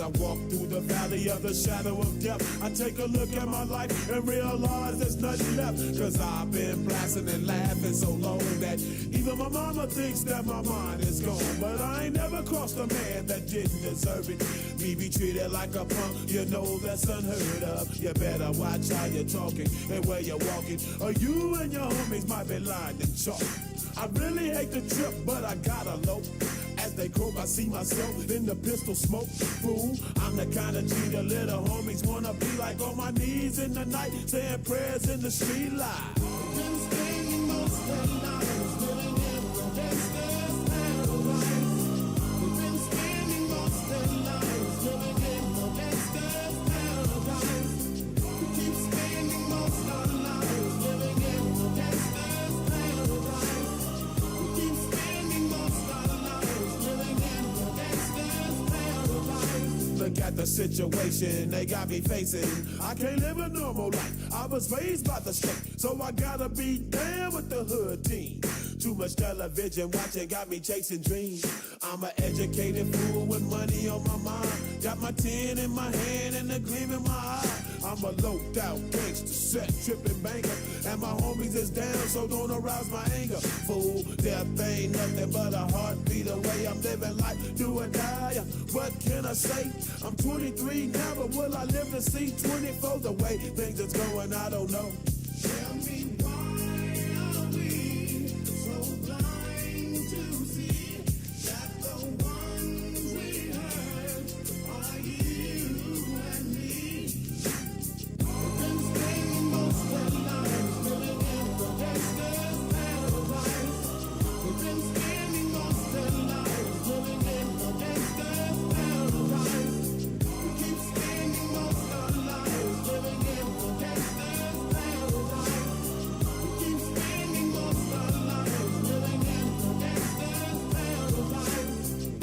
As I walk through the valley of the shadow of death, I take a look at my life and realize there's nothing left. Cause I've been blasting and laughing so long that even my mama thinks that my mind is gone. But I ain't never crossed a man that didn't deserve it. Me be treated like a punk, you know that's unheard of. You better watch how you're talking and where you're walking, or you and your homies might be lined in chalk. I really hate the trip, but I gotta low. As they croak, I see myself in the pistol smoke. Fool, I'm the kind of G the little homies wanna be like, on my knees in the night, saying prayers in the street light. Been spending most of the night living in the gangster's paradise. We've been spending most of the night living in the gangster's paradise. We keep spending most of the night living in the gangster's paradise. We keep spending most of the night living in the gangster's paradise. Look at the situation they got me facing. I can't live a normal life. I was raised by the street, so I gotta be down with the hood team. Too much television watching got me chasing dreams. I'm an educated fool with money on my mind. Got my tin in my hand and a gleam in my eye. I'm a loped out gangster, set tripping banker, and my homies is down, so don't arouse my anger. Fool, death ain't nothing but a heartbeat away. I'm living life, do or die. What can I say? I'm 23 now, but will I live to see 24? The way things is going, I don't know. Tell me why are we so blind to see that the ones we hurt are you and me? We've been spending most of our lives living in the gangster's paradise. We've been spending most of our lives living in the gangster's paradise. We keep spending most of our lives living in the gangster's paradise. We keep spending most of our lives living in the gangster's paradise.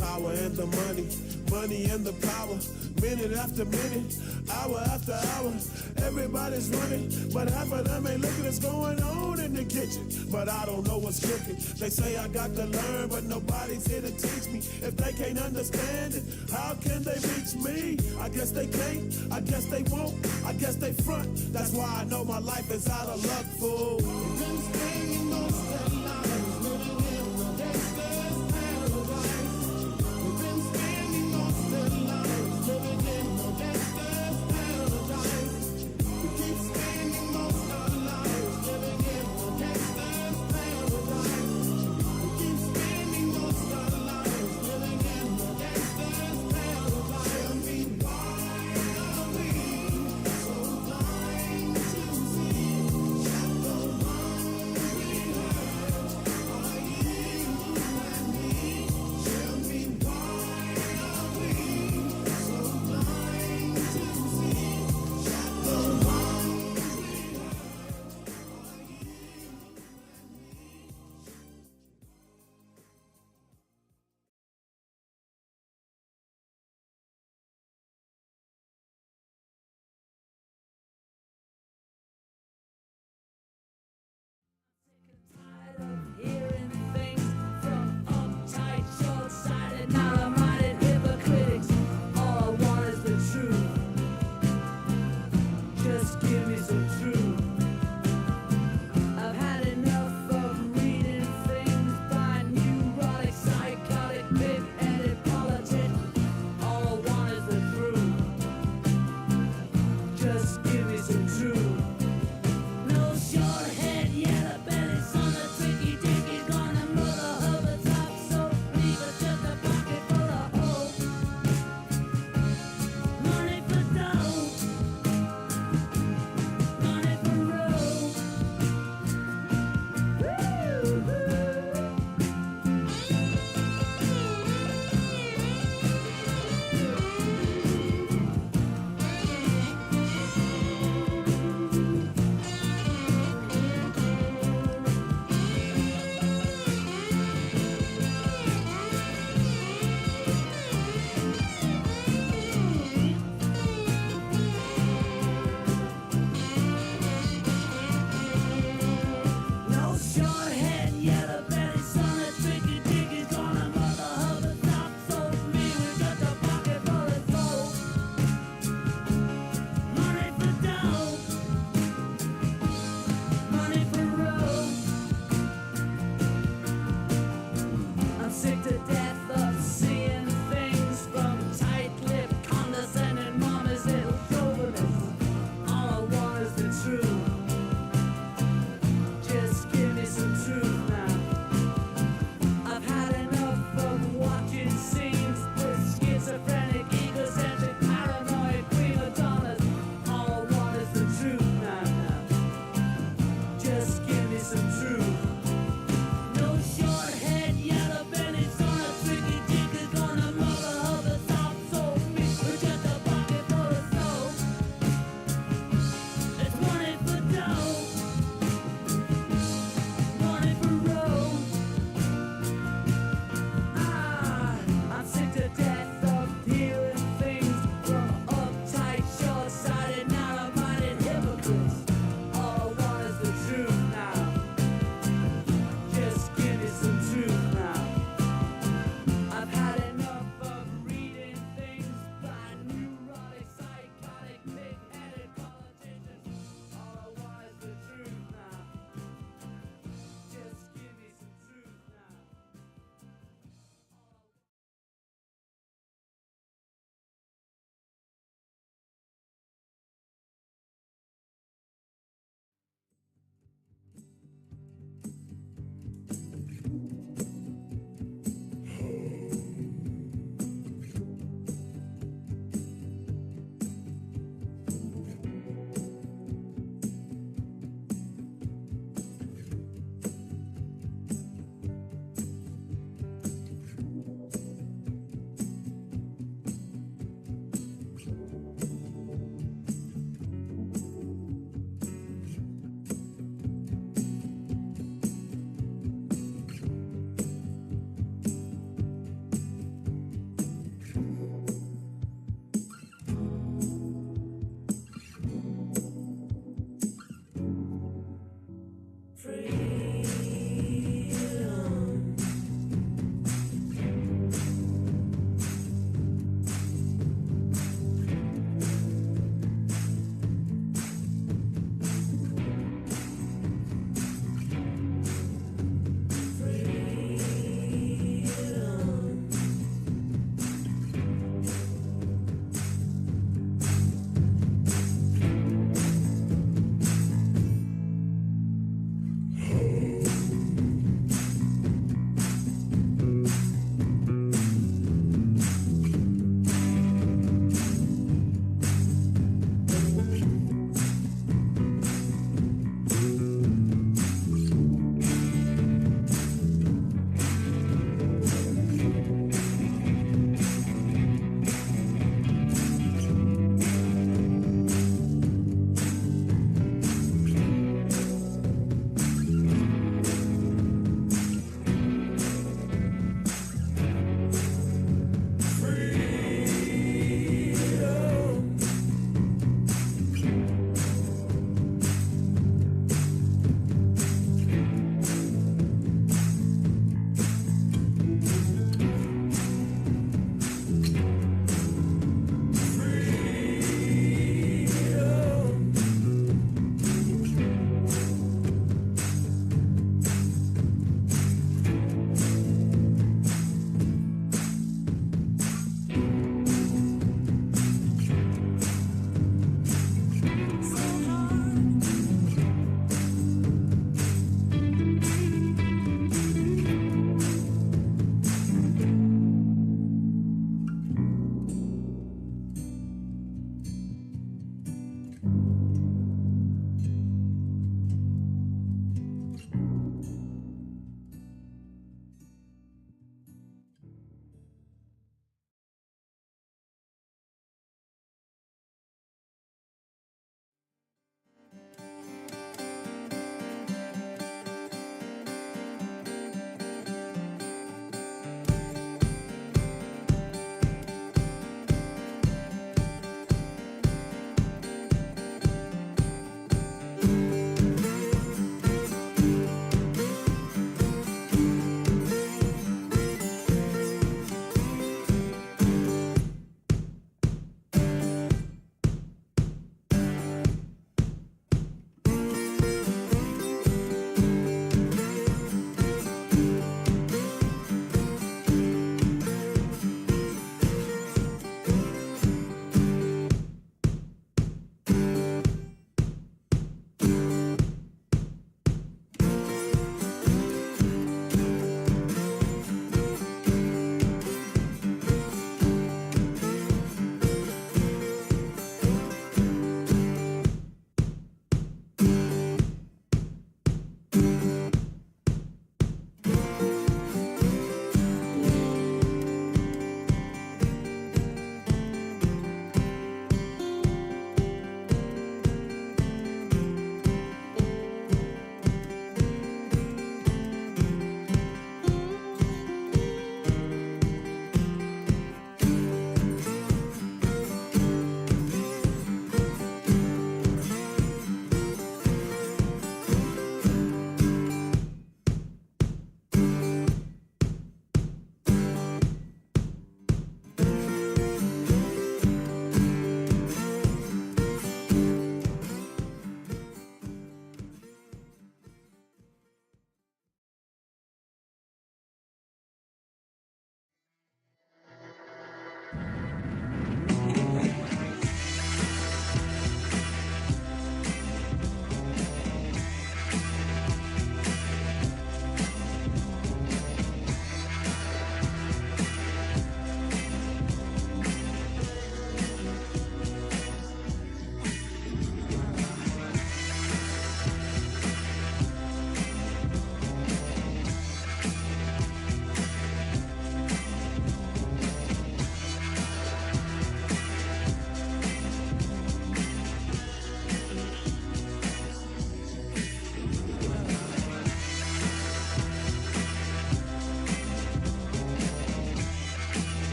Power and the money, money and the power. Minute after minute, hour after hour, everybody's running, but half of them ain't looking what's going on in the kitchen. But I don't know what's cooking. They say I got to learn, but nobody's here to teach me. If they can't understand it, how can they reach me? I guess they can't, I guess they won't, I guess they front. That's why I know my life is out of luck, fool. We've been spending most of our lives living in the gangster's paradise. We've been spending most of our lives living in the gangster's paradise. We keep spending most of our lives living in the gangster's paradise. We keep spending most of our lives living in the gangster's paradise. Tell me why are we so blind to see that the ones we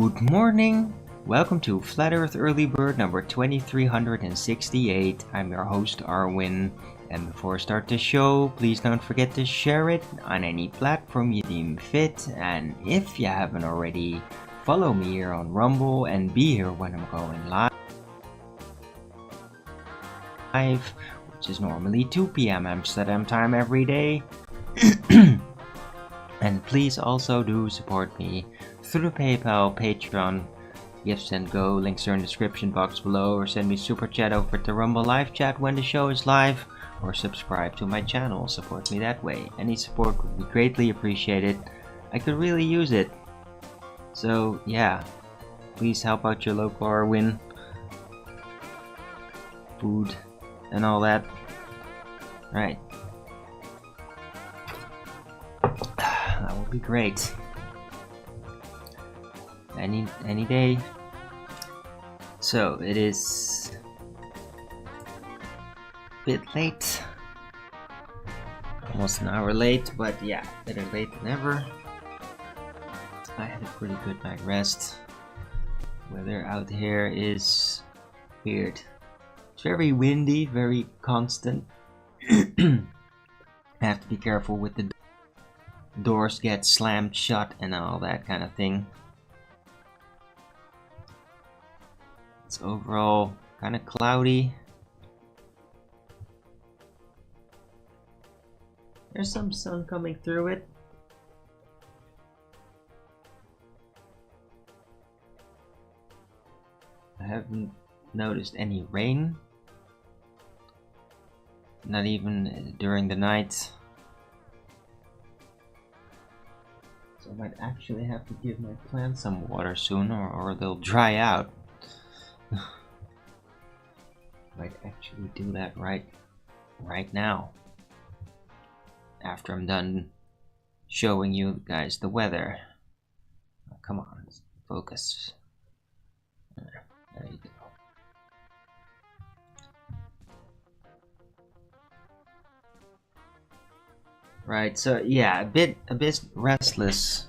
Good morning! Welcome to Flat Earth Early Bird number 2368. I'm your host Arwin, and before I start the show, please don't forget to share it on any platform you deem fit, and if you haven't already, follow me here on Rumble and be here when I'm going live, which is normally 2 p.m. Amsterdam time every day. And please also do support me through PayPal, Patreon, Gifts and Go, links are in the description box below, or send me super chat over to Rumble live chat when the show is live, or subscribe to my channel, support me that way. Any support would be greatly appreciated. I could really use it. So yeah, please help out your local Arwin. Food and all that. Right. That would be great. Any day. So it is a bit late. Almost an hour late, but yeah, better late than never. I had a pretty good night rest. Weather out here is weird. It's very windy, very constant. I have to be careful with the doors get slammed shut and all that kind of thing. It's overall kind of cloudy. There's some sun coming through it. I haven't noticed any rain. Not even during the night. So I might actually have to give my plants some water soon, or they'll dry out. Might actually do that right now, after I'm done showing you guys the weather. Oh, come on, let's focus. There you go. Right, so yeah, a bit restless,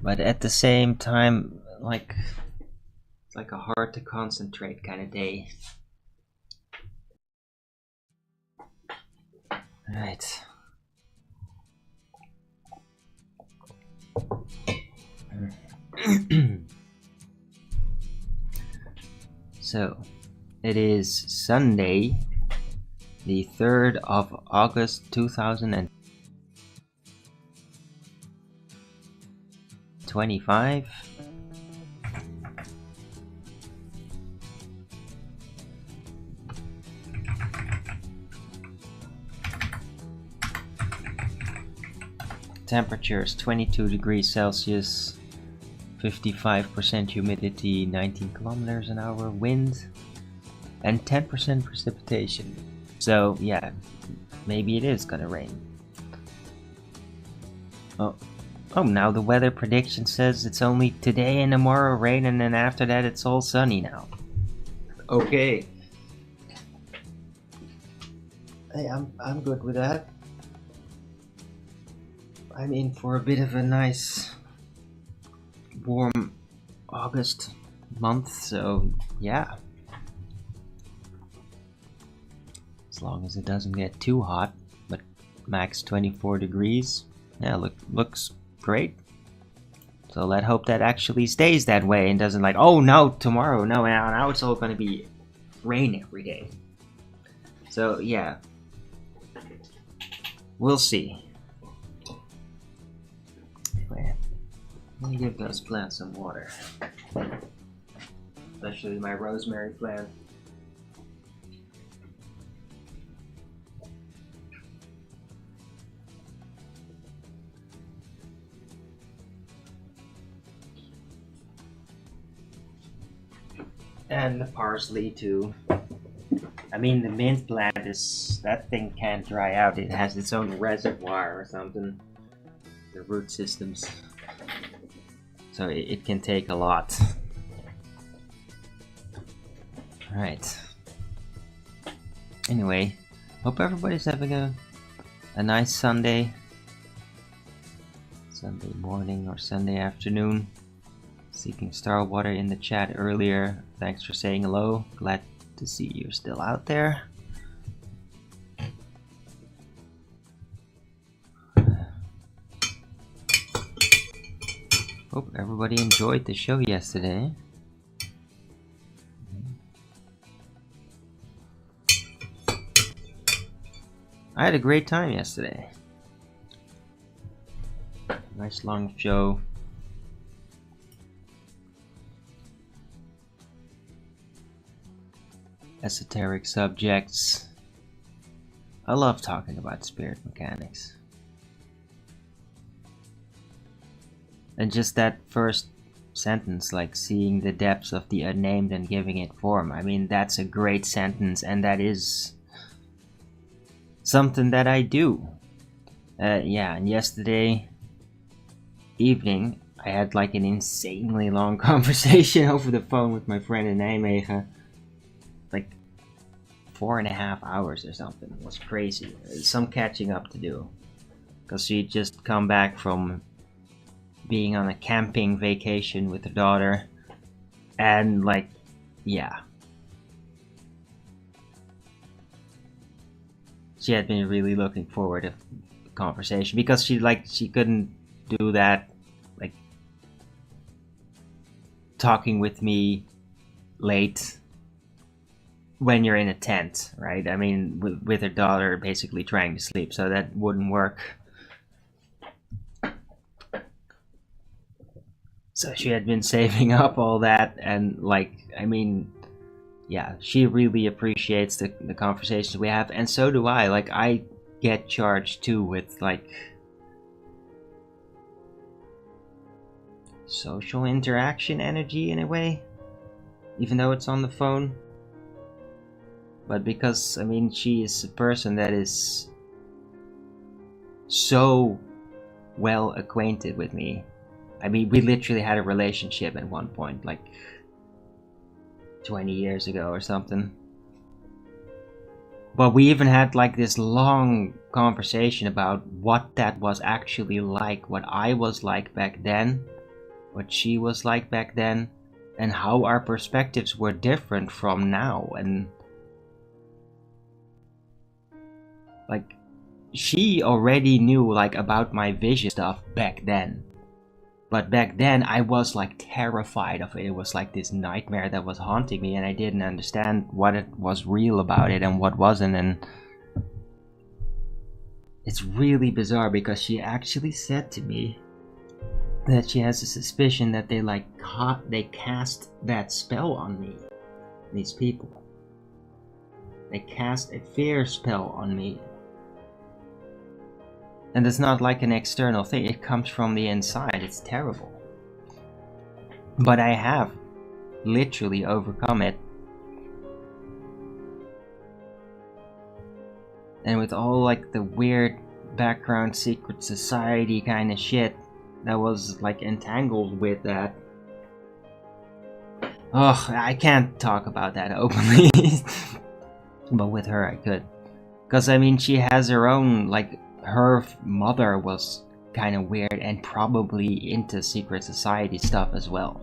but at the same time, like, it's like a hard to concentrate kind of day. Right. So, it is Sunday, the 3rd of August 2025. Temperature is 22 degrees Celsius, 55% humidity, 19 kilometers an hour wind, and 10% precipitation. So yeah, maybe it is gonna rain. Oh, now the weather prediction says it's only today and tomorrow rain, and then after that it's all sunny now. Okay. Hey, I'm good with that. I'm in for a bit of a nice warm August month, so yeah. As long as it doesn't get too hot, but max 24 degrees. Yeah, looks great. So let's hope that actually stays that way and doesn't like, oh no, tomorrow, no, now it's all gonna be rain every day. So yeah, we'll see. Anyway, let me give those plants some water. Especially my rosemary plant. And the parsley too. I mean, the mint plant that thing can't dry out. It has its own reservoir or something. The root systems. So it can take a lot. Alright. Anyway, hope everybody's having a nice Sunday. Sunday morning or Sunday afternoon. Seeking Starwater in the chat earlier. Thanks for saying hello. Glad to see you're still out there. Hope everybody enjoyed the show yesterday. I had a great time yesterday. Nice long show. Esoteric subjects. I love talking about spirit mechanics. And just that first sentence, like seeing the depths of the unnamed and giving it form. I mean, that's a great sentence, and that is something that I do. Yeah, and yesterday evening, I had like an insanely long conversation over the phone with my friend in Nijmegen. Like 4.5 hours or something. It was crazy. Some catching up to do. Because she'd just come back from being on a camping vacation with her daughter. And like, yeah. She had been really looking forward to the conversation. Because she couldn't do that. Like, talking with me late when you're in a tent, right? I mean, with her daughter basically trying to sleep, so that wouldn't work. So she had been saving up all that, and like, I mean, yeah, she really appreciates the conversations we have, and so do I. Like, I get charged too with like social interaction energy in a way, even though it's on the phone. But because, I mean, she is a person that is so well acquainted with me. I mean, we literally had a relationship at one point, like 20 years ago or something. But we even had like this long conversation about what that was actually like, what I was like back then, what she was like back then, and how our perspectives were different from now. And like, she already knew like about my vision stuff back then. But back then I was like terrified of it. It was like this nightmare that was haunting me, and I didn't understand what it was real about it and what wasn't. And it's really bizarre because she actually said to me that she has a suspicion that they cast that spell on me. These people. They cast a fear spell on me. And it's not like an external thing, it comes from the inside. It's terrible. But I have literally overcome it. And with all like the weird background secret society kind of shit that was like entangled with that. Ugh, I can't talk about that openly. But with her I could. Because I mean, she has her own, like, her mother was kind of weird and probably into secret society stuff as well.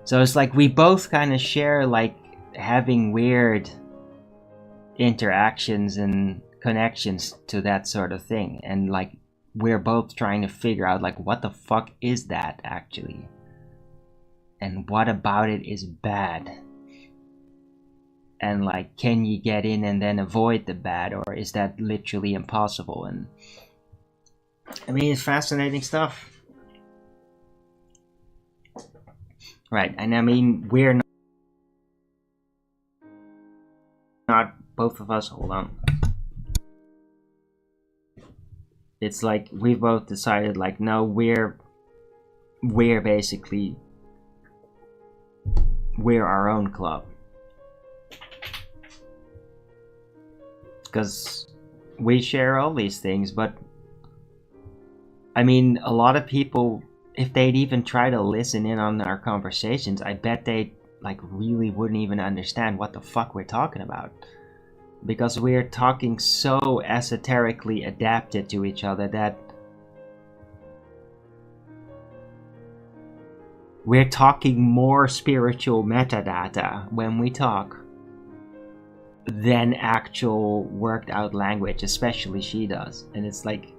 So it's like we both kind of share like having weird interactions and connections to that sort of thing. And like we're both trying to figure out like what the fuck is that actually? And what about it is bad? And like, can you get in and then avoid the bad, or is that literally impossible? And I mean, it's fascinating stuff. Right, and I mean, we're not both of us, hold on. It's like, we've both decided like, no, we're basically, we're our own club. Because we share all these things, but I mean, a lot of people, if they'd even try to listen in on our conversations, I bet they like really wouldn't even understand what the fuck we're talking about. Because we're talking so esoterically adapted to each other that we're talking more spiritual metadata when we talk than actual worked out language, especially she does. And it's like,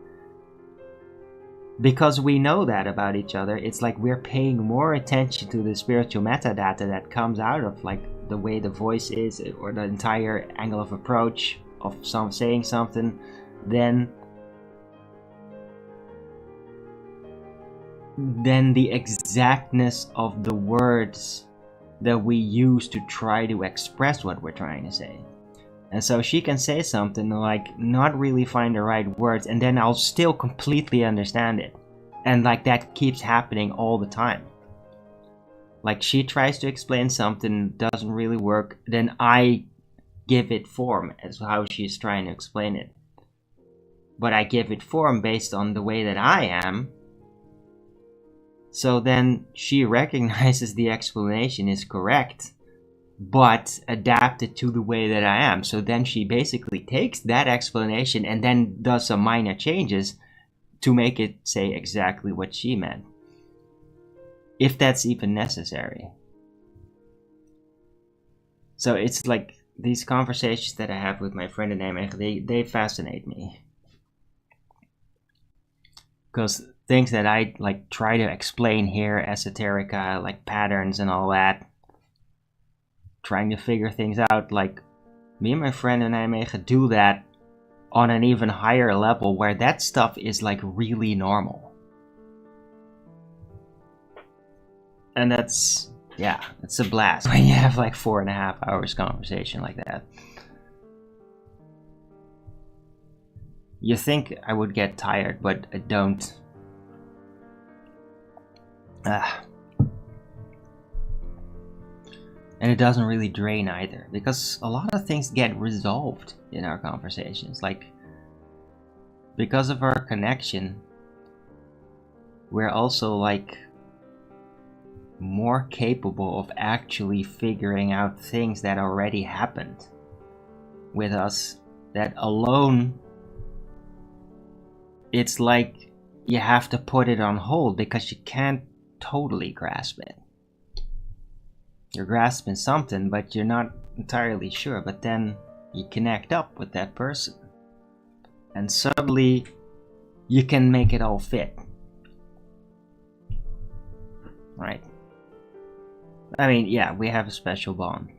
because we know that about each other, it's like we're paying more attention to the spiritual metadata that comes out of like the way the voice is, or the entire angle of approach of saying something, than the exactness of the words that we use to try to express what we're trying to say. And so she can say something like not really find the right words, and then I'll still completely understand it. And like that keeps happening all the time. Like she tries to explain something, doesn't really work, then I give it form as how she's trying to explain it. But I give it form based on the way that I am. So then she recognizes the explanation is correct, but adapted to the way that I am. So then she basically takes that explanation and then does some minor changes to make it say exactly what she meant, if that's even necessary. So it's like these conversations that I have with my friend in Nijmegen, they fascinate me. Because things that I like try to explain here, esoterica, like patterns and all that, trying to figure things out, like me and my friend in Nijmegen do that on an even higher level where that stuff is like really normal. And that's, yeah, it's a blast when you have like 4.5 hours conversation like that. You think I would get tired, but I don't. And it doesn't really drain either, because a lot of things get resolved in our conversations. Like, because of our connection, we're also like more capable of actually figuring out things that already happened with us, that alone, it's like you have to put it on hold because you can't totally grasp it. You're grasping something, but you're not entirely sure. But then you connect up with that person, and suddenly you can make it all fit. Right? I mean, yeah, we have a special bond.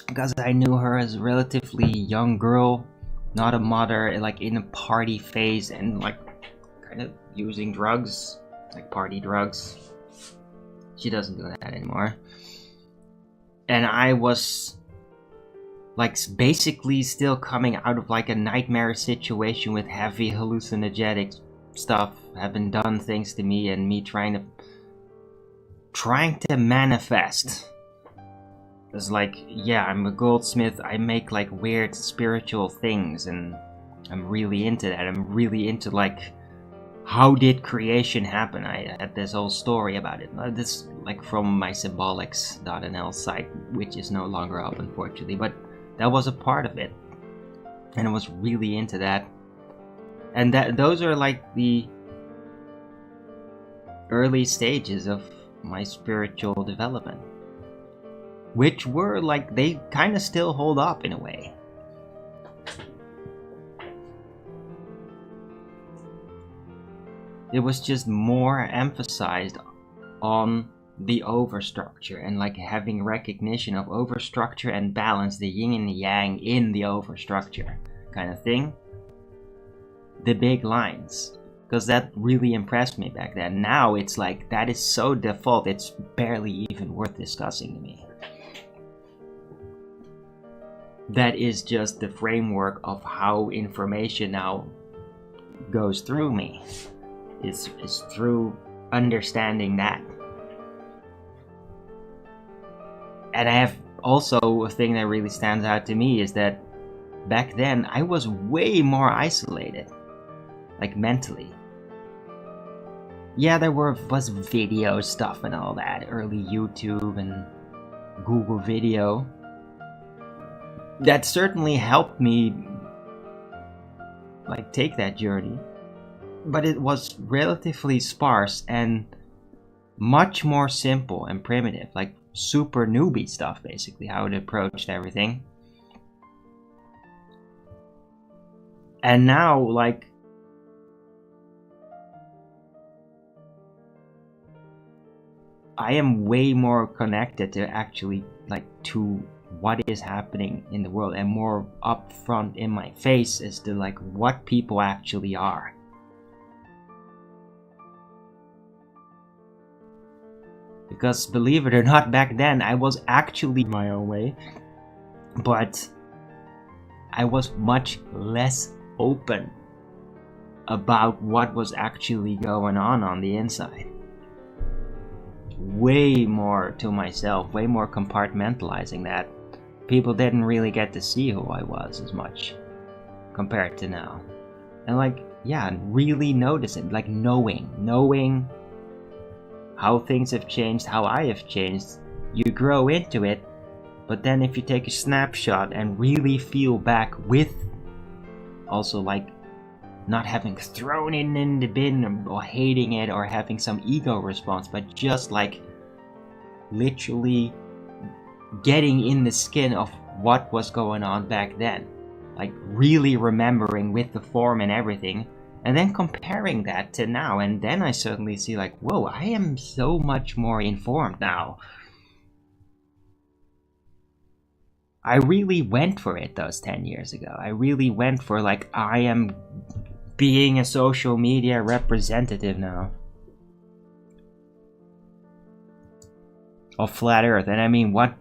Because I knew her as a relatively young girl, not a mother, like in a party phase, and like kind of using drugs, like party drugs. She doesn't do that anymore. And I was like basically still coming out of like a nightmare situation with heavy hallucinogenic stuff, having done things to me, and me trying to manifest. It's like, yeah, I'm a goldsmith, I make like weird spiritual things, and I'm really into that. I'm really into like, how did creation happen? I had this whole story about it. This like from my symbolics.nl site, which is no longer up unfortunately, but that was a part of it. And I was really into that. And those are like the early stages of my spiritual development, which were like, they kind of still hold up in a way. It was just more emphasized on the overstructure, and like having recognition of overstructure and balance, the yin and the yang in the overstructure kind of thing. The big lines, because that really impressed me back then. Now it's like, that is so default, it's barely even worth discussing to me. That is just the framework of how information now goes through me. Is through understanding that. And I have also a thing that really stands out to me is that back then I was way more isolated, like mentally. Yeah, there was video stuff and all that, early YouTube and Google Video. That certainly helped me like take that journey. but it was relatively sparse and much more simple and primitive, like super newbie stuff, basically, how it approached everything. And now, like, I am way more connected to actually, like, to what is happening in the world, and more upfront in my face as to, like, what people actually are. Because believe it or not, back then I was actually my own way, but I was much less open about what was actually going on the inside. Way more to myself, way more compartmentalizing that. People didn't really get to see who I was as much compared to now. And like, yeah, really noticing, like knowing how things have changed, how I have changed. You grow into it, but then if you take a snapshot and really feel back with also like not having thrown it in the bin or hating it or having some ego response, but just like literally getting in the skin of what was going on back then, like really remembering with the form and everything, and then comparing that to now, and then I suddenly see like, whoa, I am so much more informed now. I really went for it those 10 years ago. I really went for like, I am being a social media representative now of Flat Earth. And I mean, what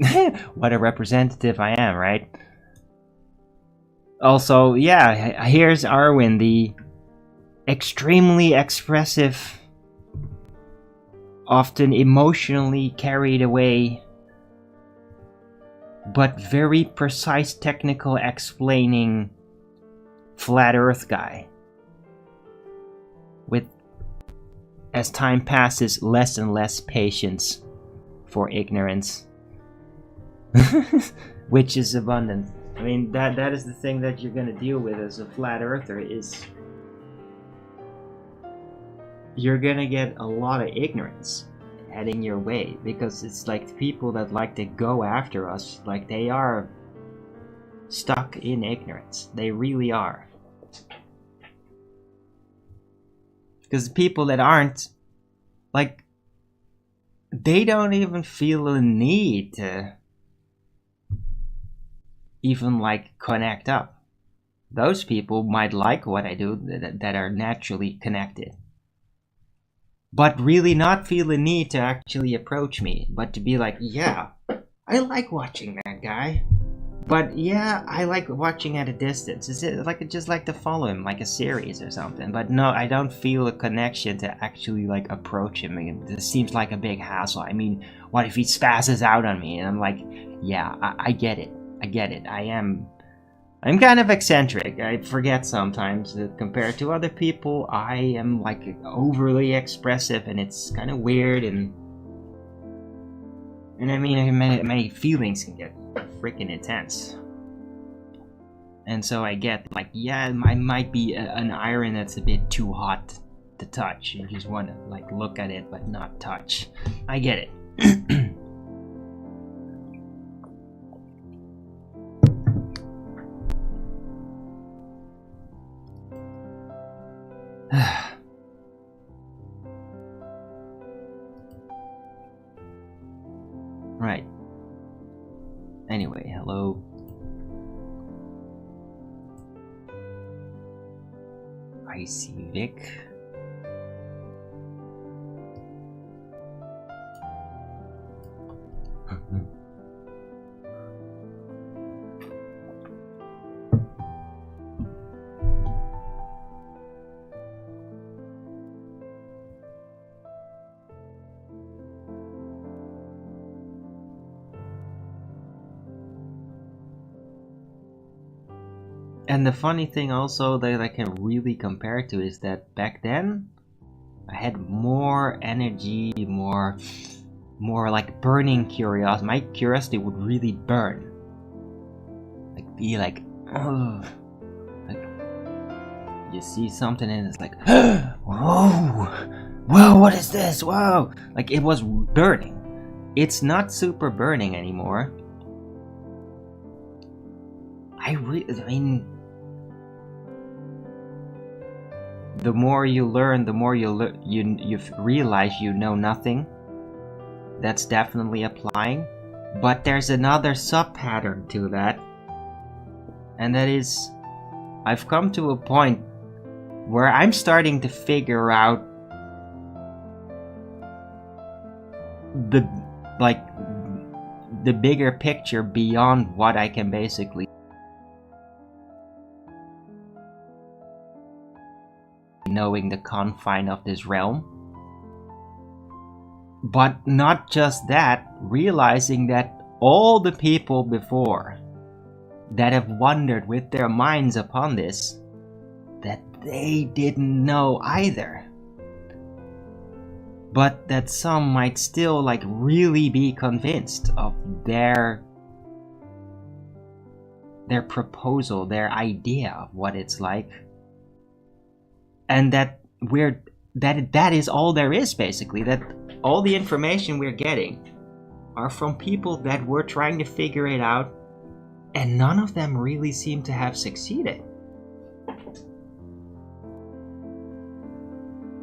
what a representative I am, right? Also, yeah, here's Arwin, the extremely expressive, often emotionally carried away, but very precise technical explaining Flat Earth guy. With, as time passes, less and less patience for ignorance. Which is abundant. I mean, that is the thing that you're gonna deal with as a flat earther, is you're gonna get a lot of ignorance heading your way, because it's like the people that like to go after us, like they are stuck in ignorance. They really are. Because the people that aren't, like, they don't even feel a need to even like connect up. Those people might like what I do, that are naturally connected, but really not feel the need to actually approach me, but to be like, yeah, I like watching that guy, but yeah, I like watching at a distance. Is it like, I just like to follow him like a series or something, but no, I don't feel a connection to actually like approach him. I mean, this seems like a big hassle. I mean, what if he spazzes out on me? And I'm like, yeah, I get it. I get it. I'm kind of eccentric. I forget sometimes that compared to other people, I am like overly expressive, and it's kind of weird. And I mean, many feelings can get freaking intense. And so I get like, yeah, I might be an iron that's a bit too hot to touch. You just want to like look at it but not touch. I get it. Right. Anyway, hello. I see Vic. And the funny thing also that I can really compare to is that back then I had more energy, more like burning curiosity. My curiosity would really burn. Like be like, oh, like you see something and it's like, whoa, whoa, what is this? Whoa, like it was burning. It's not super burning anymore. I mean, the more you learn, the more you realize you know nothing. That's definitely applying. But there's another sub-pattern to that. And that is, I've come to a point where I'm starting to figure out the bigger picture beyond what I can basically knowing the confine of this realm. But not just that, realizing that all the people before that have wondered with their minds upon this, that they didn't know either. But that some might still like really be convinced of their proposal, their idea of what it's like. And that that is all there is, basically. That all the information we're getting are from people that were trying to figure it out, and none of them really seem to have succeeded.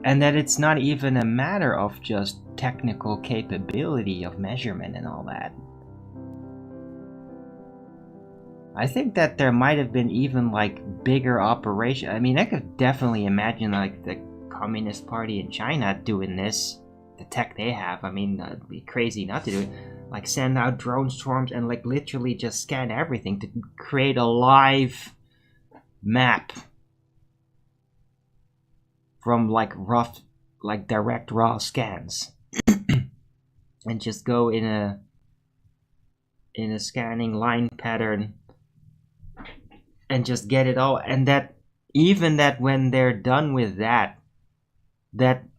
And that it's not even a matter of just technical capability of measurement and all that. I think that there might have been even like bigger operation. I mean, I could definitely imagine like the Communist Party in China doing this. The tech they have, I mean, it'd be crazy not to do it. Like send out drone swarms and like literally just scan everything to create a live map from like rough, like direct raw scans, and just go in a scanning line pattern and just get it all. And that even that when they're done with that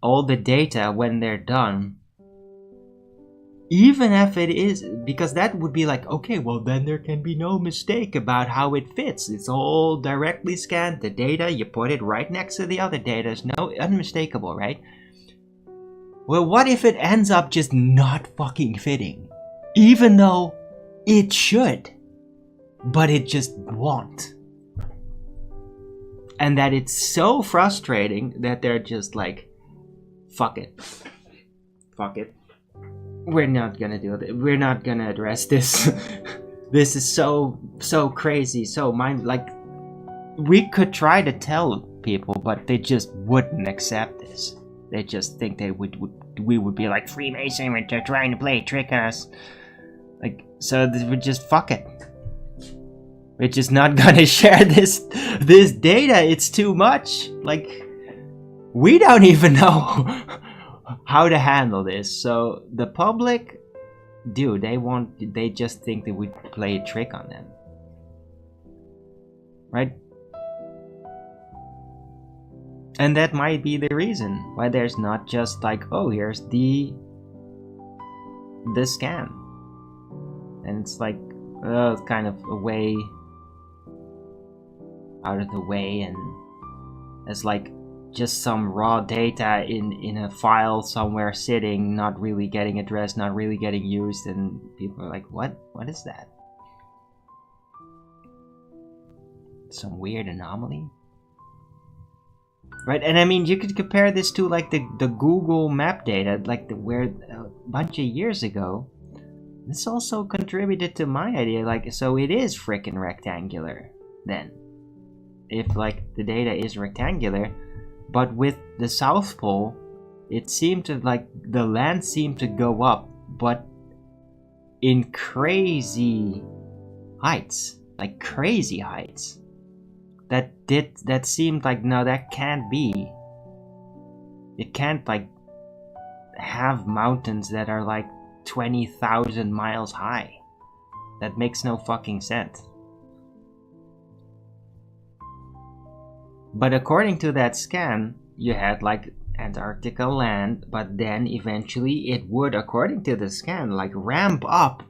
all the data when they're done, even if it is, because that would be like, okay, well then there can be no mistake about how it fits. It's all directly scanned, the data, you put it right next to the other data, it's no unmistakable, right? Well, what if it ends up just not fucking fitting? Even though it should, but it just won't. And that it's so frustrating that they're just like, fuck it. Fuck it. We're not gonna do it. We're not gonna address this. This is so crazy, so like, we could try to tell people, but they just wouldn't accept this. They just think we would be like Freemason, they're trying to play a trick on us. Like, so we just fuck it. We're just not gonna share this data. It's too much. Like, we don't even know how to handle this. So the public, dude, they just think that we play a trick on them, right? And that might be the reason why there's not just like, oh, here's the scan, and it's like it's kind of a way out of the way, and it's like just some raw data in a file somewhere sitting, not really getting addressed, not really getting used, and people are like, what is that? Some weird anomaly, right? And I mean, you could compare this to like the Google map data, like where a bunch of years ago, this also contributed to my idea, like, so it is frickin' rectangular then, if like the data is rectangular. But with the South Pole, it seemed to like the land seemed to go up, but in crazy heights, like crazy heights. That seemed like, no, that can't be. It can't like have mountains that are like 20,000 miles high. That makes no fucking sense. But according to that scan, you had like Antarctica land, but then eventually it would, according to the scan, like ramp up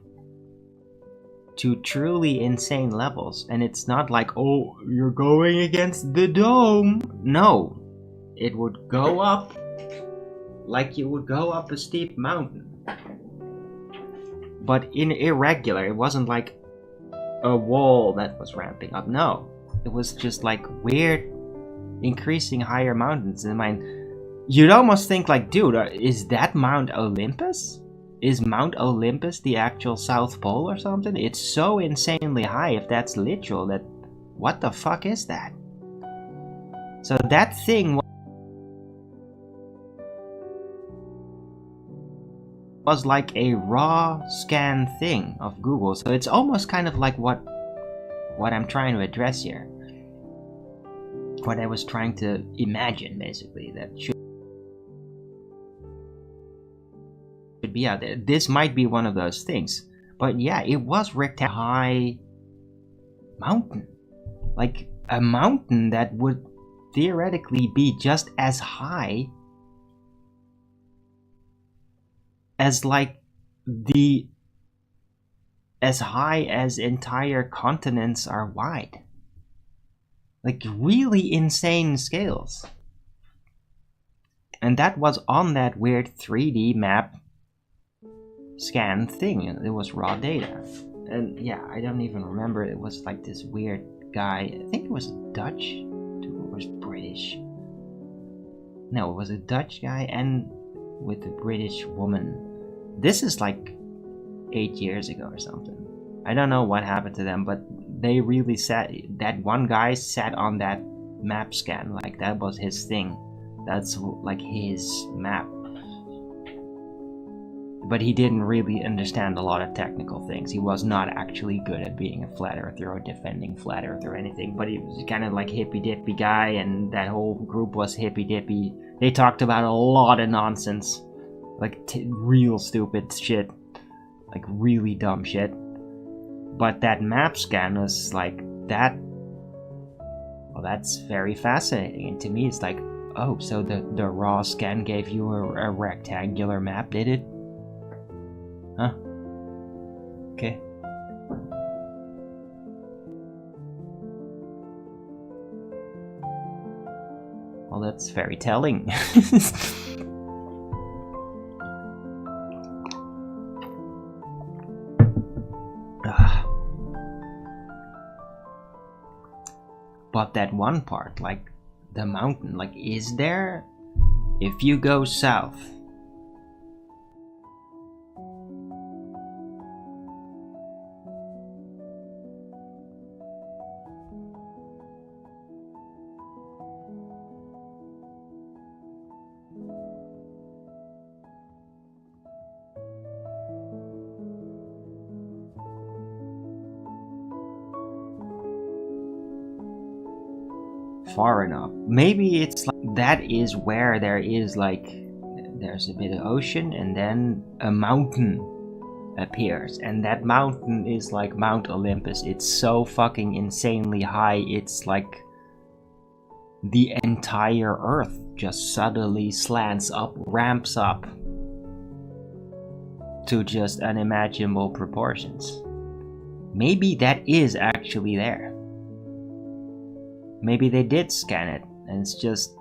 to truly insane levels. And it's not like, oh, you're going against the dome. No, it would go up like you would go up a steep mountain. But irregular. It wasn't like a wall that was ramping up. No, it was just like weird, increasing higher mountains. And I mean, you'd almost think like, dude, is that Mount Olympus? Is Mount Olympus the actual South Pole or something? It's so insanely high if that's literal that... What the fuck is that? So that thing was like a raw scan thing of Google. So it's almost kind of like what I'm trying to address here. What I was trying to imagine, basically, that should be out there. This might be one of those things, but yeah, it was rectangular high mountain, like a mountain that would theoretically be just as high as as entire continents are wide. Like really insane scales. And that was on that weird 3D map scan thing. It was raw data. And yeah, I don't even remember. It was like this weird guy. I think it was Dutch. Or was British. No, it was a Dutch guy and with a British woman. This is like 8 years ago or something. I don't know what happened to them, but they really sat. That one guy sat on that map scan. Like that was his thing. That's like his map. But he didn't really understand a lot of technical things. He was not actually good at being a flat earther or defending flat earth or anything. But he was kind of like hippy dippy guy, and that whole group was hippy dippy. They talked about a lot of nonsense. Like real stupid shit. Like really dumb shit. But that map scan was like that. Well, that's very fascinating. And to me, it's like, oh, so the raw scan gave you a rectangular map, did it? Huh? Okay. Well, that's very telling. But that one part, like the mountain, like is there, if you go south, far enough, maybe it's like that is where there is like there's a bit of ocean and then a mountain appears, and that mountain is like Mount Olympus. It's so fucking insanely high, it's like the entire earth just suddenly slants up, ramps up to just unimaginable proportions. Maybe that is actually there. Maybe they did scan it, and it's just,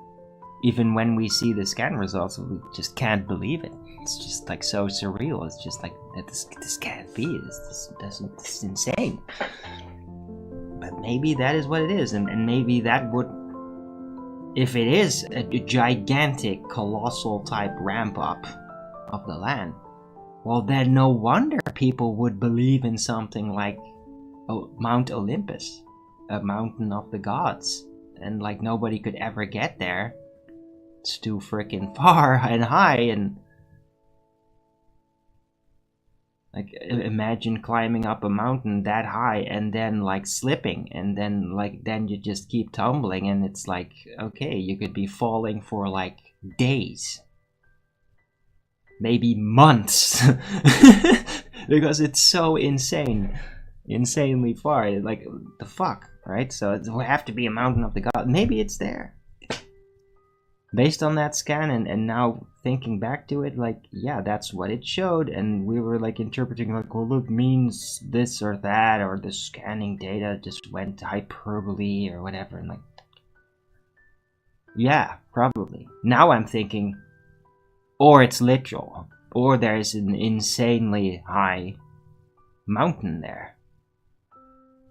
even when we see the scan results, we just can't believe it. It's just like so surreal. It's just like, this can't be, this is insane. But maybe that is what it is, and maybe that would, if it is a gigantic, colossal type ramp up of the land, well then no wonder people would believe in something like Mount Olympus. A mountain of the gods, and like nobody could ever get there. It's too freaking far and high, and like imagine climbing up a mountain that high and then like slipping, and then you just keep tumbling, and it's like, okay, you could be falling for like days, maybe months, because it's so insanely far. Like the fuck, right? So it would have to be a mountain of the god. Maybe it's there. based on that scan, and now thinking back to it, like, yeah, that's what it showed, and we were like interpreting like, well, look, means this or that, or the scanning data just went hyperbole or whatever, and like, yeah, probably. Now I'm thinking, or it's literal, or there's an insanely high mountain there.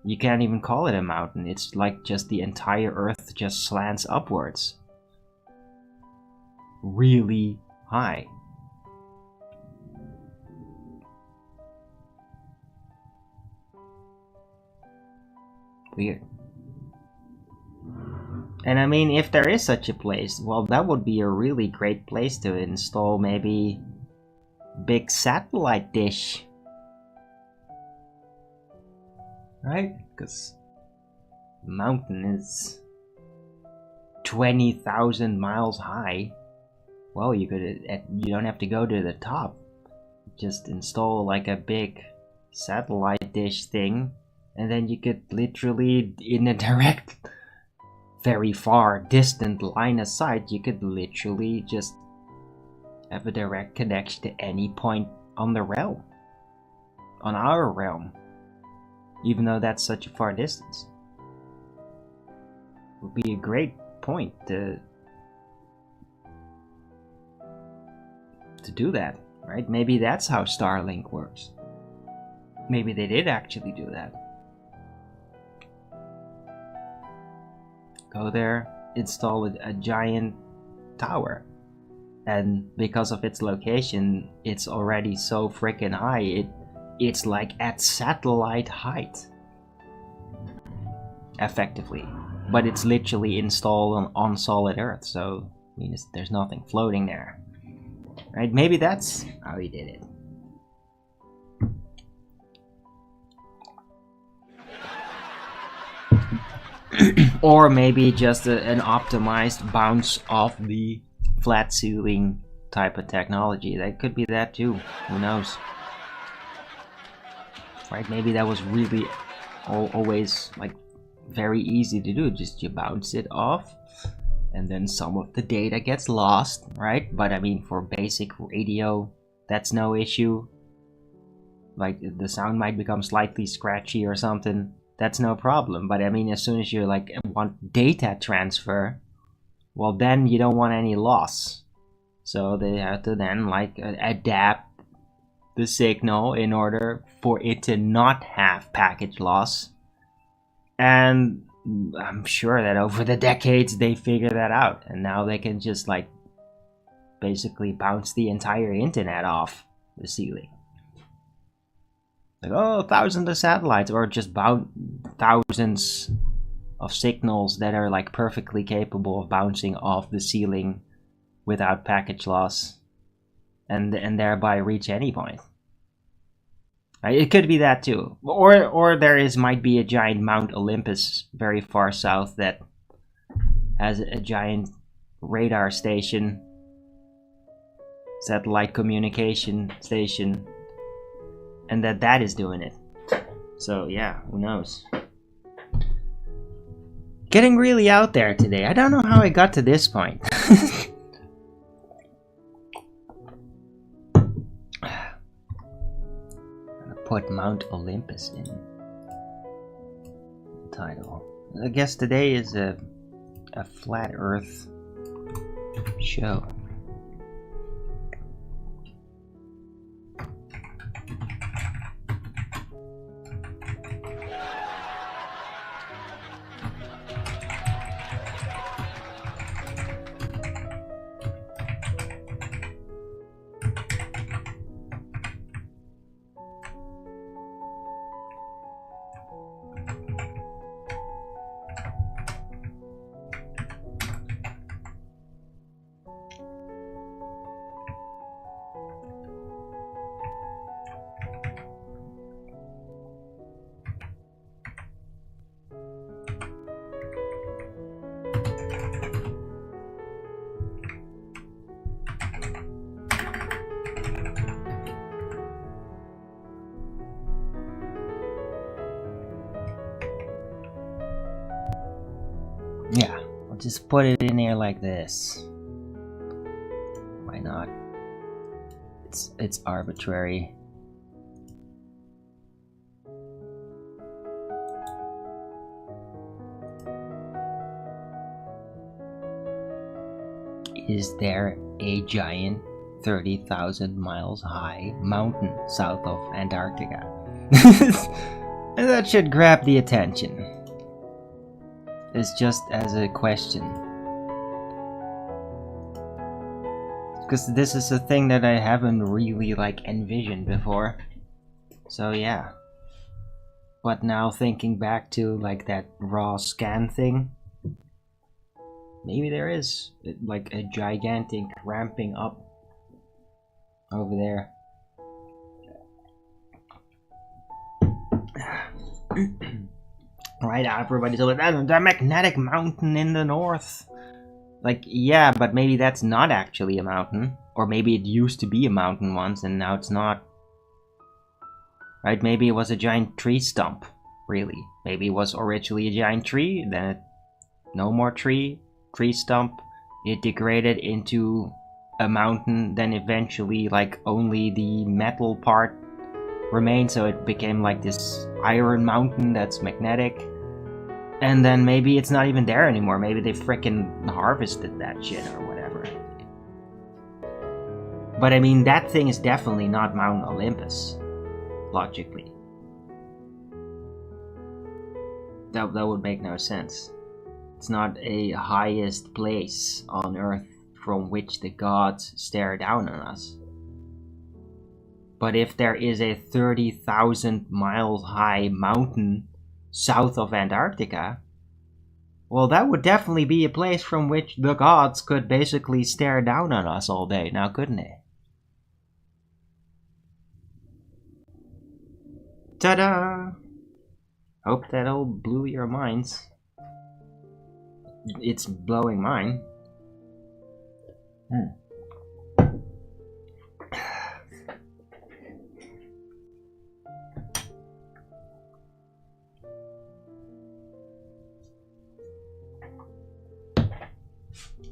You can't even call it a mountain, it's like just the entire earth just slants upwards. Really high. Weird. And I mean, if there is such a place, well, that would be a really great place to install maybe big satellite dish. Right? Because the mountain is 20,000 miles high. Well, you don't have to go to the top. Just install like a big satellite dish thing, and then you could literally, in a direct, very far distant line of sight, you could literally just have a direct connection to any point on the realm. On our realm. Even though that's such a far distance. It would be a great point to do that, right? Maybe that's how Starlink works. Maybe they did actually do that. Go there, install a giant tower, and because of its location, it's already so freaking high, it's like at satellite height. Effectively. But it's literally installed on solid earth, so I mean, there's nothing floating there. Right? Maybe that's how he did it. Or maybe just an optimized bounce off the flat ceiling type of technology. That could be that too. Who knows? Right? Maybe that was really always like very easy to do. Just you bounce it off, and then some of the data gets lost, right? But I mean, for basic radio, that's no issue. Like, the sound might become slightly scratchy or something, that's no problem. But I mean, as soon as you like want data transfer, well, then you don't want any loss. So they have to then like adapt the signal in order for it to not have packet loss. And I'm sure that over the decades they figured that out, and now they can just like basically bounce the entire internet off the ceiling. Like, oh, thousands of satellites, or just thousands of signals that are like perfectly capable of bouncing off the ceiling without package loss, and thereby reach any point. It could be that too, or there might be a giant Mount Olympus very far south that has a giant radar station, satellite communication station, and that is doing it. So yeah, who knows? Getting really out there today. I don't know how I got to this point. Put Mount Olympus in the title. I guess today is a flat earth show. Yeah, I'll just put it in here like this. it's arbitrary. Is there a giant 30,000 miles high mountain south of Antarctica? That should grab the attention. It's just as a question. Because this is a thing that I haven't really like envisioned before. So yeah. But now thinking back to like that raw scan thing, maybe there is like a gigantic ramping up over there. Right, everybody's over there. The magnetic mountain in the north. Like, yeah, but maybe that's not actually a mountain. Or maybe it used to be a mountain once and now it's not. Right, maybe it was a giant tree stump, really. Maybe it was originally a giant tree, then it, no more tree stump. It degraded into a mountain, then eventually like only the metal part remained, so it became like this iron mountain that's magnetic. And then maybe it's not even there anymore. Maybe they frickin' harvested that shit or whatever. But I mean, that thing is definitely not Mount Olympus, logically. That would make no sense. It's not a highest place on Earth from which the gods stare down on us. But if there is a 30,000 miles high mountain south of Antarctica, well, that would definitely be a place from which the gods could basically stare down on us all day, now couldn't they? Ta-da! Hope that all blew your minds. It's blowing mine.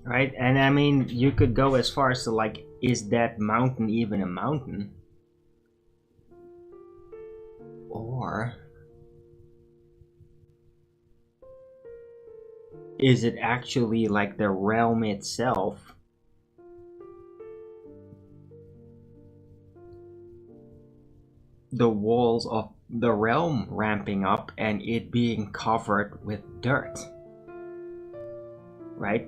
Right, and I mean, you could go as far as to like, is that mountain even a mountain? Or is it actually like the realm itself? The walls of the realm ramping up and it being covered with dirt, right?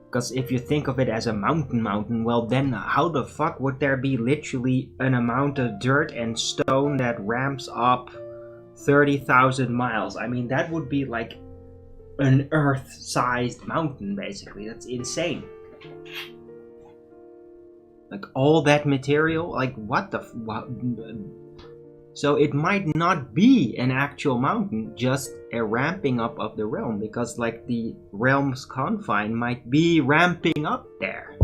Because if you think of it as a mountain, well then how the fuck would there be literally an amount of dirt and stone that ramps up 30,000 miles? I mean, that would be like an Earth-sized mountain, basically. That's insane. Like, all that material? Like, what the what? So it might not be an actual mountain, just a ramping up of the realm, because like the realm's confine might be ramping up there.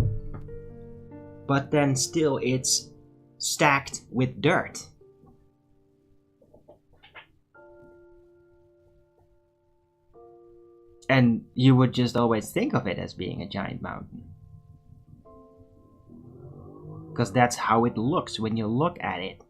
But then still it's stacked with dirt. And you would just always think of it as being a giant mountain. Because that's how it looks when you look at it.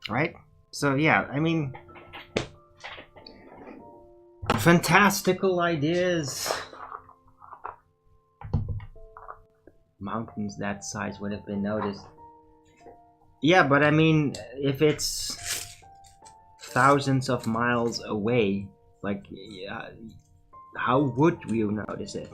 Right? So yeah, I mean, fantastical ideas. Mountains that size would have been noticed. Yeah, but I mean, if it's thousands of miles away, like, how would you notice it?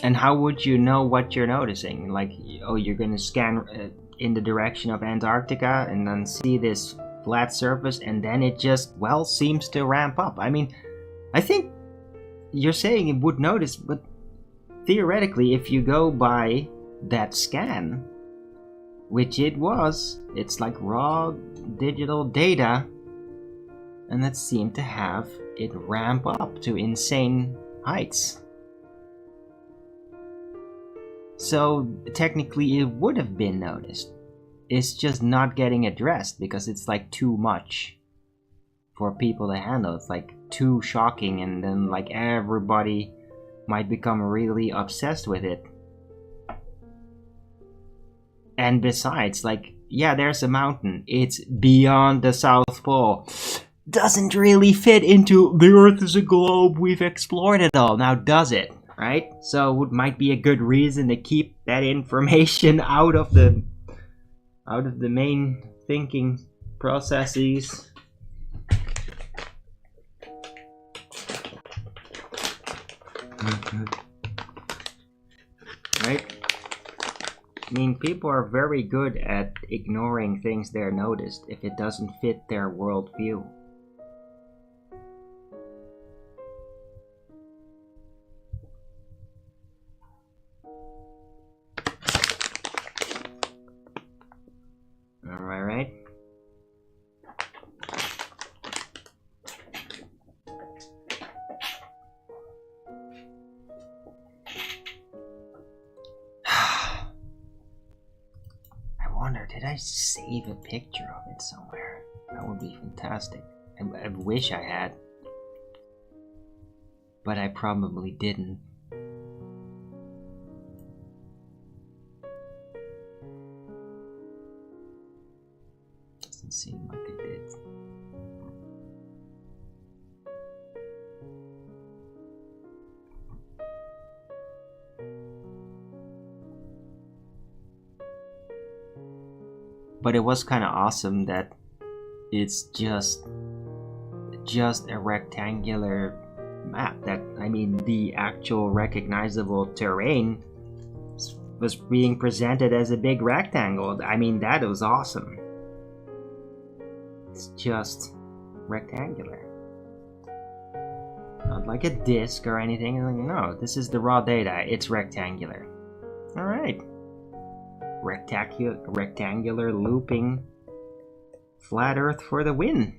And how would you know what you're noticing? Like, oh, you're gonna scan in the direction of Antarctica and then see this flat surface and then it just, well, seems to ramp up. I mean, I think you're saying it would notice, but theoretically, if you go by that scan, which it was. It's like raw digital data, and that seemed to have it ramp up to insane heights. So technically it would have been noticed. It's just not getting addressed because it's like too much for people to handle. It's like too shocking, and then like everybody might become really obsessed with it. And besides, like, yeah, there's a mountain. It's beyond the South Pole. Doesn't really fit into the Earth is a globe. We've explored it all. Now, does it? Right? So it might be a good reason to keep that information out of the main thinking processes. Right? I mean, people are very good at ignoring things they're noticed if it doesn't fit their worldview. Alright. Did I save a picture of it somewhere? That would be fantastic. I wish I had. But I probably didn't. Doesn't seem like I did. But it was kind of awesome that it's just a rectangular map. That, I mean, the actual recognizable terrain was being presented as a big rectangle. I mean, that was awesome. It's just rectangular. Not like a disc or anything. No, this is the raw data. It's rectangular. Alright. Rectangular looping flat earth for the win.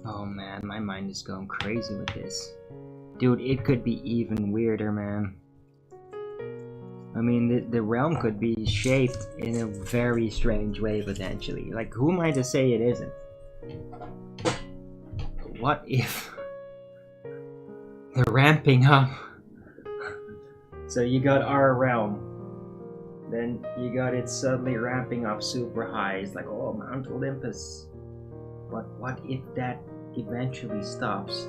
Oh man, my mind is going crazy with this. Dude, it could be even weirder, man. I mean, the realm could be shaped in a very strange way, potentially. Like, who am I to say it isn't? What if they're ramping up? So you got our realm. Then you got it suddenly ramping up super high. It's like, oh, Mount Olympus. But what if that eventually stops?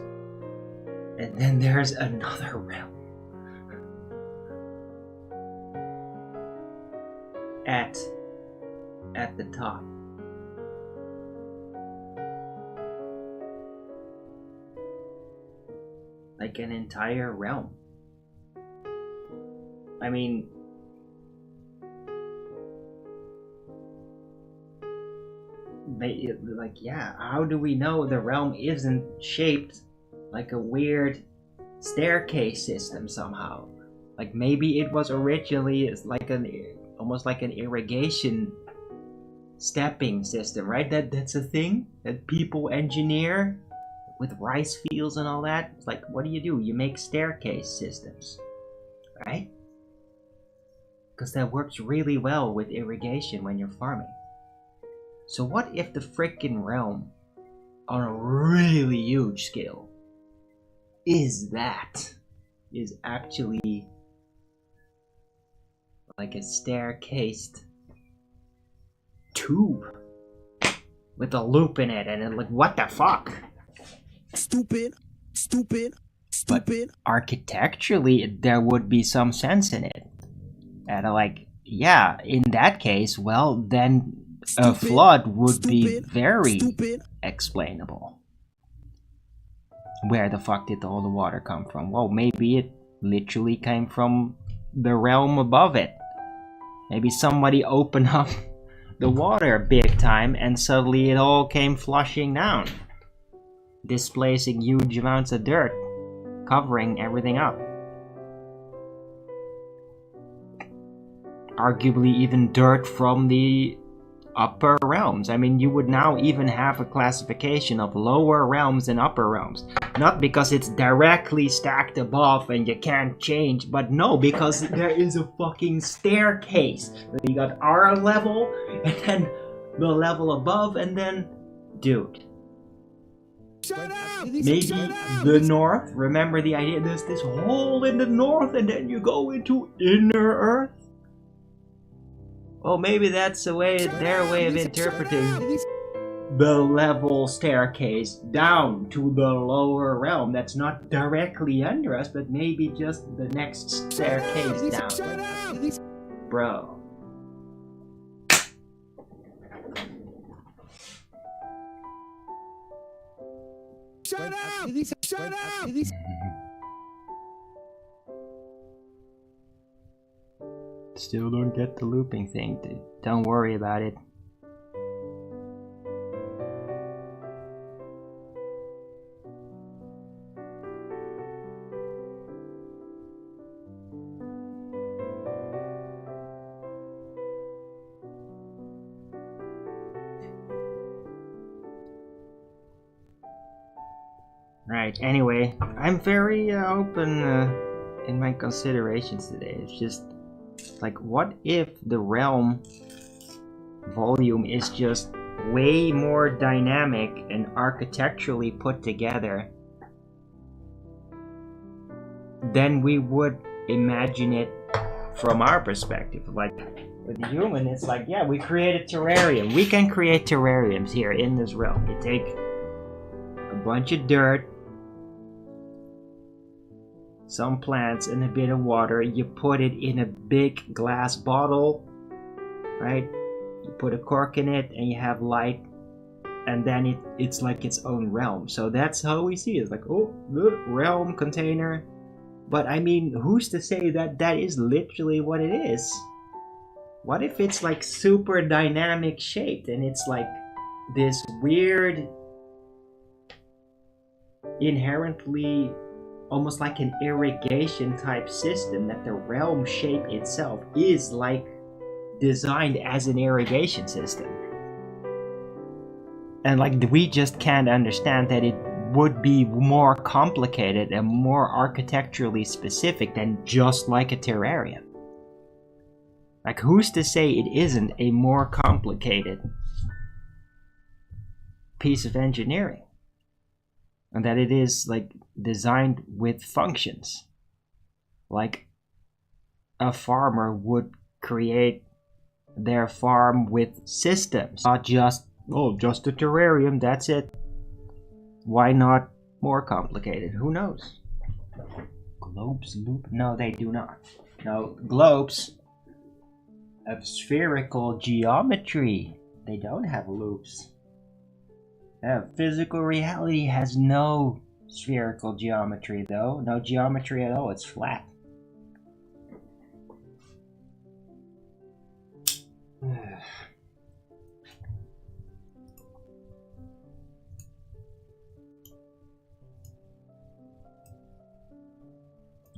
And then there's another realm. At the top. Like an entire realm. I mean, like, yeah, how do we know the realm isn't shaped like a weird staircase system somehow? Like, maybe it was originally like almost like an irrigation stepping system, right? That's a thing that people engineer with rice fields and all that. It's like, what do? You make staircase systems, right? Because that works really well with irrigation when you're farming. So what if the frickin' realm, on a really huge scale, is actually like a staircased tube with a loop in it, and then like, what the fuck? Stupid. But architecturally, there would be some sense in it. And like, yeah, in that case, well, then a flood would be very explainable. Where the fuck did all the water come from? Well, maybe it literally came from the realm above it. Maybe somebody opened up the water big time and suddenly it all came flushing down, displacing huge amounts of dirt, covering everything up. Arguably even dirt from the upper realms. I mean, you would now even have a classification of lower realms and upper realms. Not because it's directly stacked above and you can't change, but no, because there is a fucking staircase. You got our level, and then the level above, and then, dude. Shut up! Maybe the north, remember the idea, there's this hole in the north and then you go into inner earth? Well, maybe that's their way of interpreting the level staircase down to the lower realm. That's not directly under us, but maybe just the next staircase down. Bro. Shut up! Shut up! Still don't get the looping thing, dude. Don't worry about it. Right, anyway, I'm very open in my considerations today. It's just like, what if the realm volume is just way more dynamic and architecturally put together than we would imagine it from our perspective? Like, with the human, it's like, yeah, we create a terrarium. We can create terrariums here in this realm. You take a bunch of dirt, some plants, and a bit of water. You put it in a big glass bottle, right? You put a cork in it and you have light, and then it's like its own realm. So that's how we see it. It's like, oh, look, realm container. But I mean, who's to say that that is literally what it is? What if it's like super dynamic shaped and it's like this weird, inherently almost like an irrigation type system, that the realm shape itself is like designed as an irrigation system? And like, we just can't understand that it would be more complicated and more architecturally specific than just like a terrarium. Like, who's to say it isn't a more complicated piece of engineering? And that it is like designed with functions. Like a farmer would create their farm with systems. Not just, oh, just a terrarium, that's it. Why not more complicated? Who knows? Globes loop? No, they do not. No, globes of spherical geometry. They don't have loops. Physical reality has no spherical geometry, though. No geometry at all. It's flat.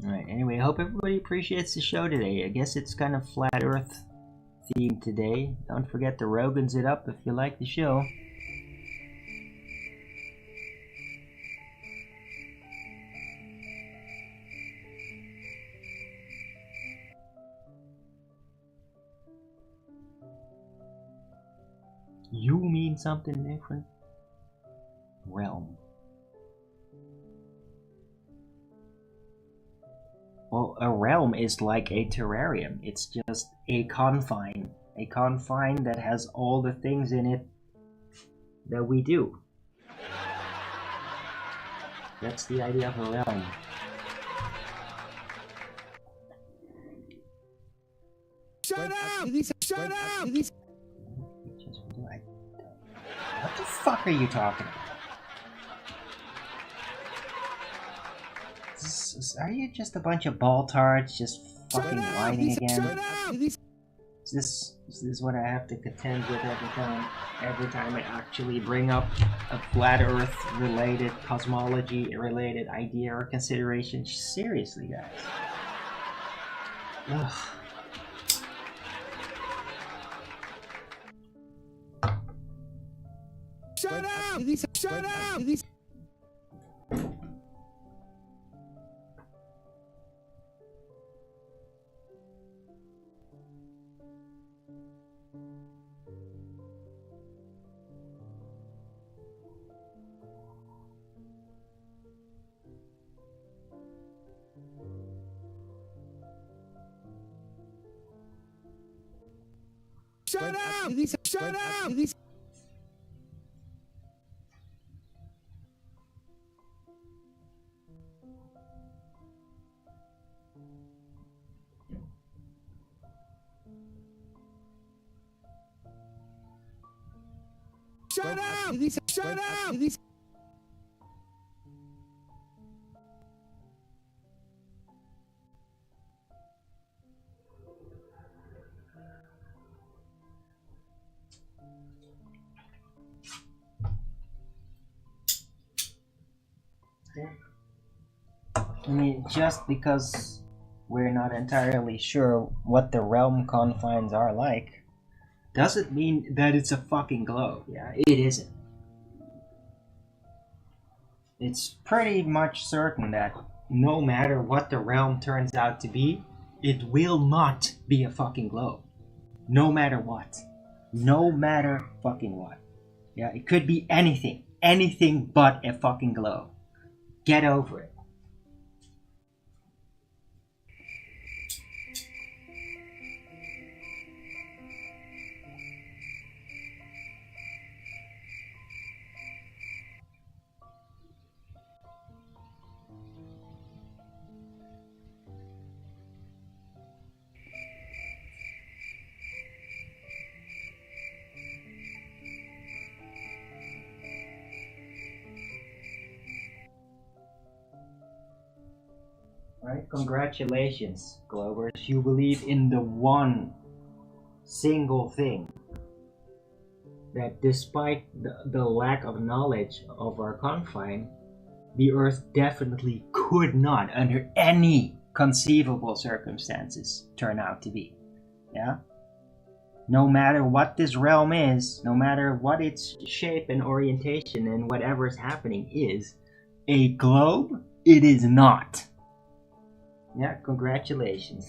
Alright, anyway, I hope everybody appreciates the show today. I guess it's kind of flat earth themed today. Don't forget to Rogan's it up if you like the show. You mean something different? Realm. Well, a realm is like a terrarium. It's just a confine. A confine that has all the things in it that we do. That's the idea of a realm. Shut up! Shut up! What the fuck are you talking about? Are you just a bunch of ball tarts just fucking whining again? Is this what I have to contend with every time? Every time I actually bring up a flat earth related, cosmology related idea or consideration? Seriously, guys. Ugh. Shut up! Shut up! Shut up! Shut up! Shut up! Shut up! I mean, just because we're not entirely sure what the realm confines are like, doesn't mean that it's a fucking globe. Yeah, it isn't. It's pretty much certain that no matter what the realm turns out to be, it will not be a fucking globe. No matter what. No matter fucking what. Yeah, it could be anything. Anything but a fucking globe. Get over it. Right? Congratulations, Globers. You believe in the one single thing that despite the lack of knowledge of our confine, the Earth definitely could not, under any conceivable circumstances, turn out to be. Yeah? No matter what this realm is, no matter what its shape and orientation and whatever is happening is, a globe, it is not. Yeah, congratulations.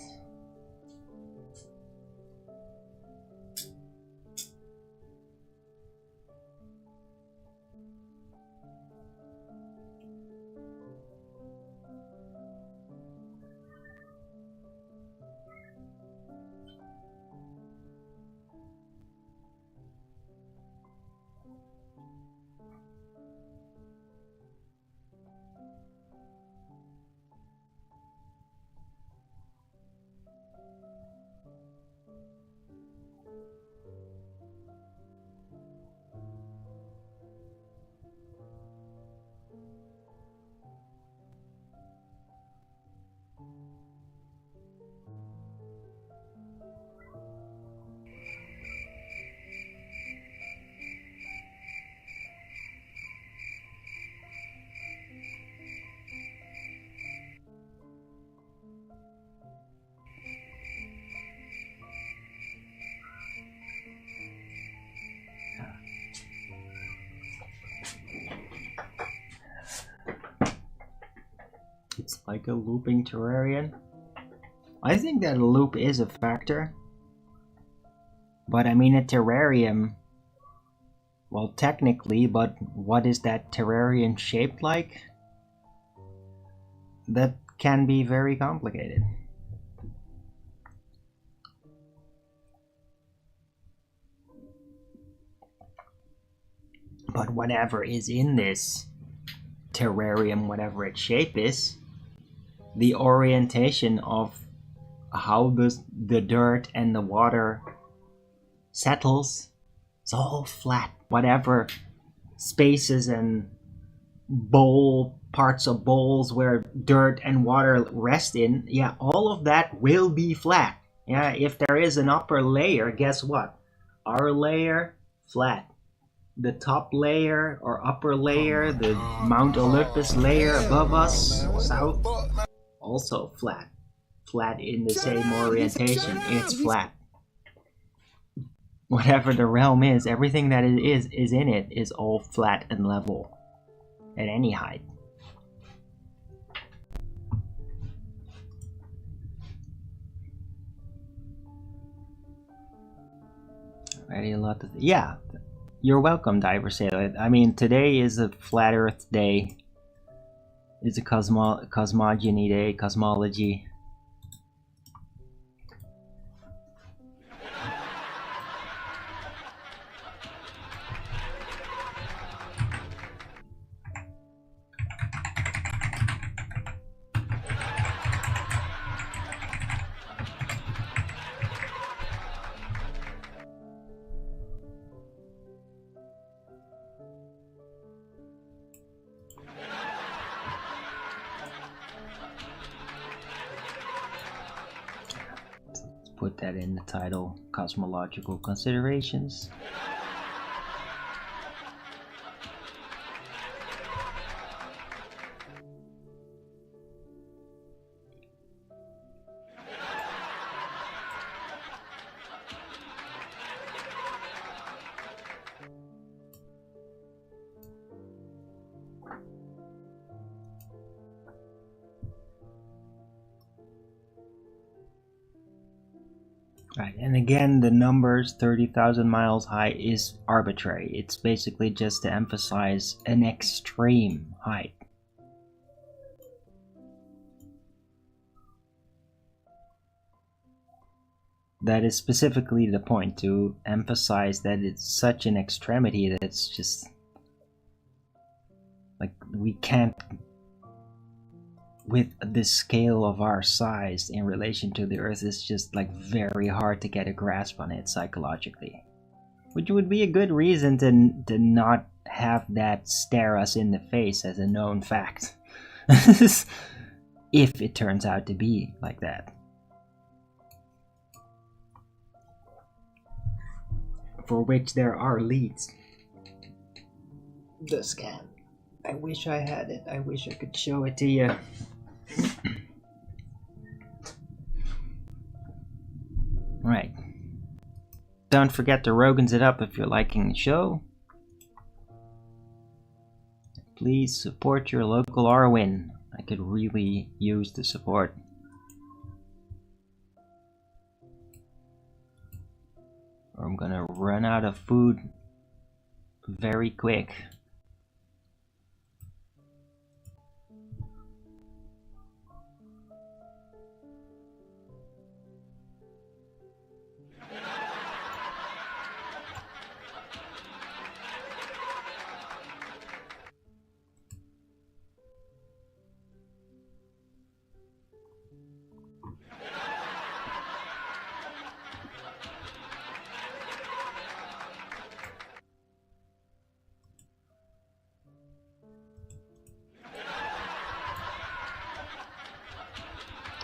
It's like a looping terrarium. I think that a loop is a factor. But I mean a terrarium, well technically, but what is that terrarium shaped like? That can be very complicated. But whatever is in this terrarium, whatever its shape is, the orientation of how the dirt and the water settles, it's all flat. Whatever spaces and parts of bowls where dirt and water rest in, yeah, all of that will be flat. Yeah, if there is an upper layer, guess what? Our layer, flat. The top layer or upper layer, the Mount Olympus layer above us, south, also flat. Flat in the same orientation, it's flat. Whatever the realm is, everything that it is in it is all flat and level at any height. Already a lot of yeah. You're welcome, Diver Sailor. I mean, today is a Flat Earth Day. It's a cosmogony day, cosmology. Put that in the title, Cosmological Considerations. Right, and again, the numbers 30,000 miles high is arbitrary. It's basically just to emphasize an extreme height. That is specifically the point, to emphasize that it's such an extremity that it's just like we can't, with the scale of our size in relation to the Earth, it's just like very hard to get a grasp on it psychologically. Which would be a good reason to not have that stare us in the face as a known fact. If it turns out to be like that. For which there are leads. The scan. I wish I had it. I wish I could show it to you. Right. Don't forget to Rogan's it up if you're liking the show. Please support your local Arwin. I could really use the support. Or I'm gonna run out of food very quick.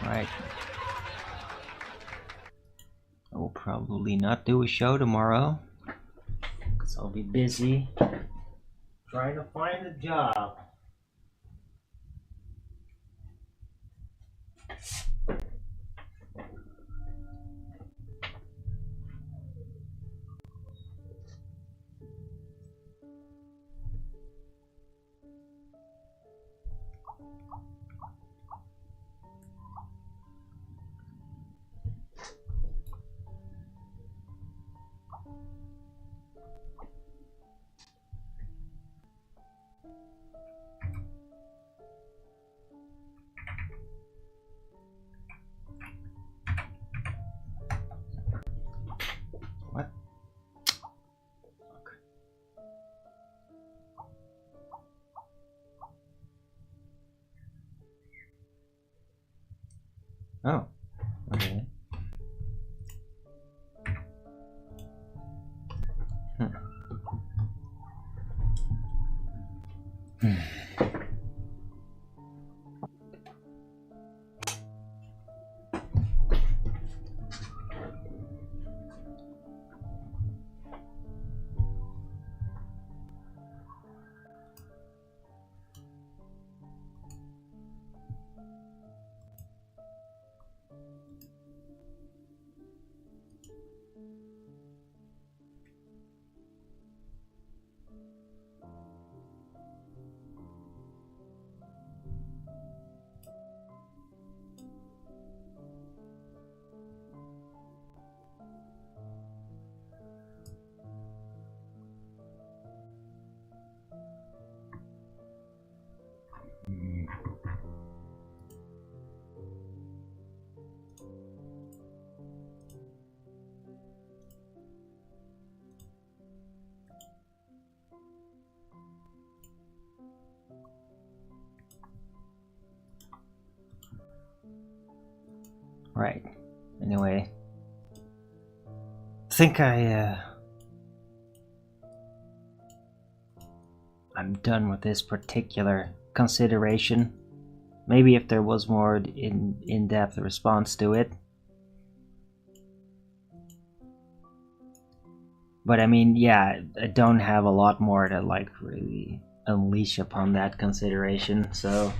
Right. I will probably not do a show tomorrow, because I'll be busy trying to find a job. Oh, okay. Right. Anyway, I think I'm done with this particular consideration. Maybe if there was more in-depth response to it. But I mean, yeah, I don't have a lot more to like really unleash upon that consideration, so...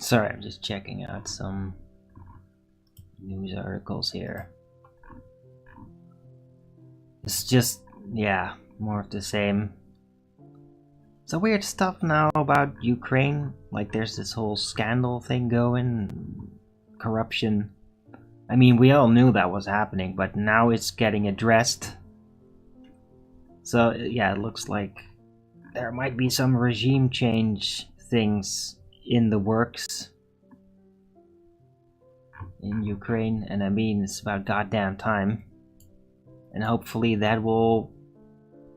Sorry, I'm just checking out some news articles here. It's just, yeah, more of the same. So weird stuff now about Ukraine. Like there's this whole scandal thing going, corruption. I mean, we all knew that was happening, but now it's getting addressed. So yeah, it looks like there might be some regime change things in the works in Ukraine, and I mean, it's about goddamn time. And hopefully that will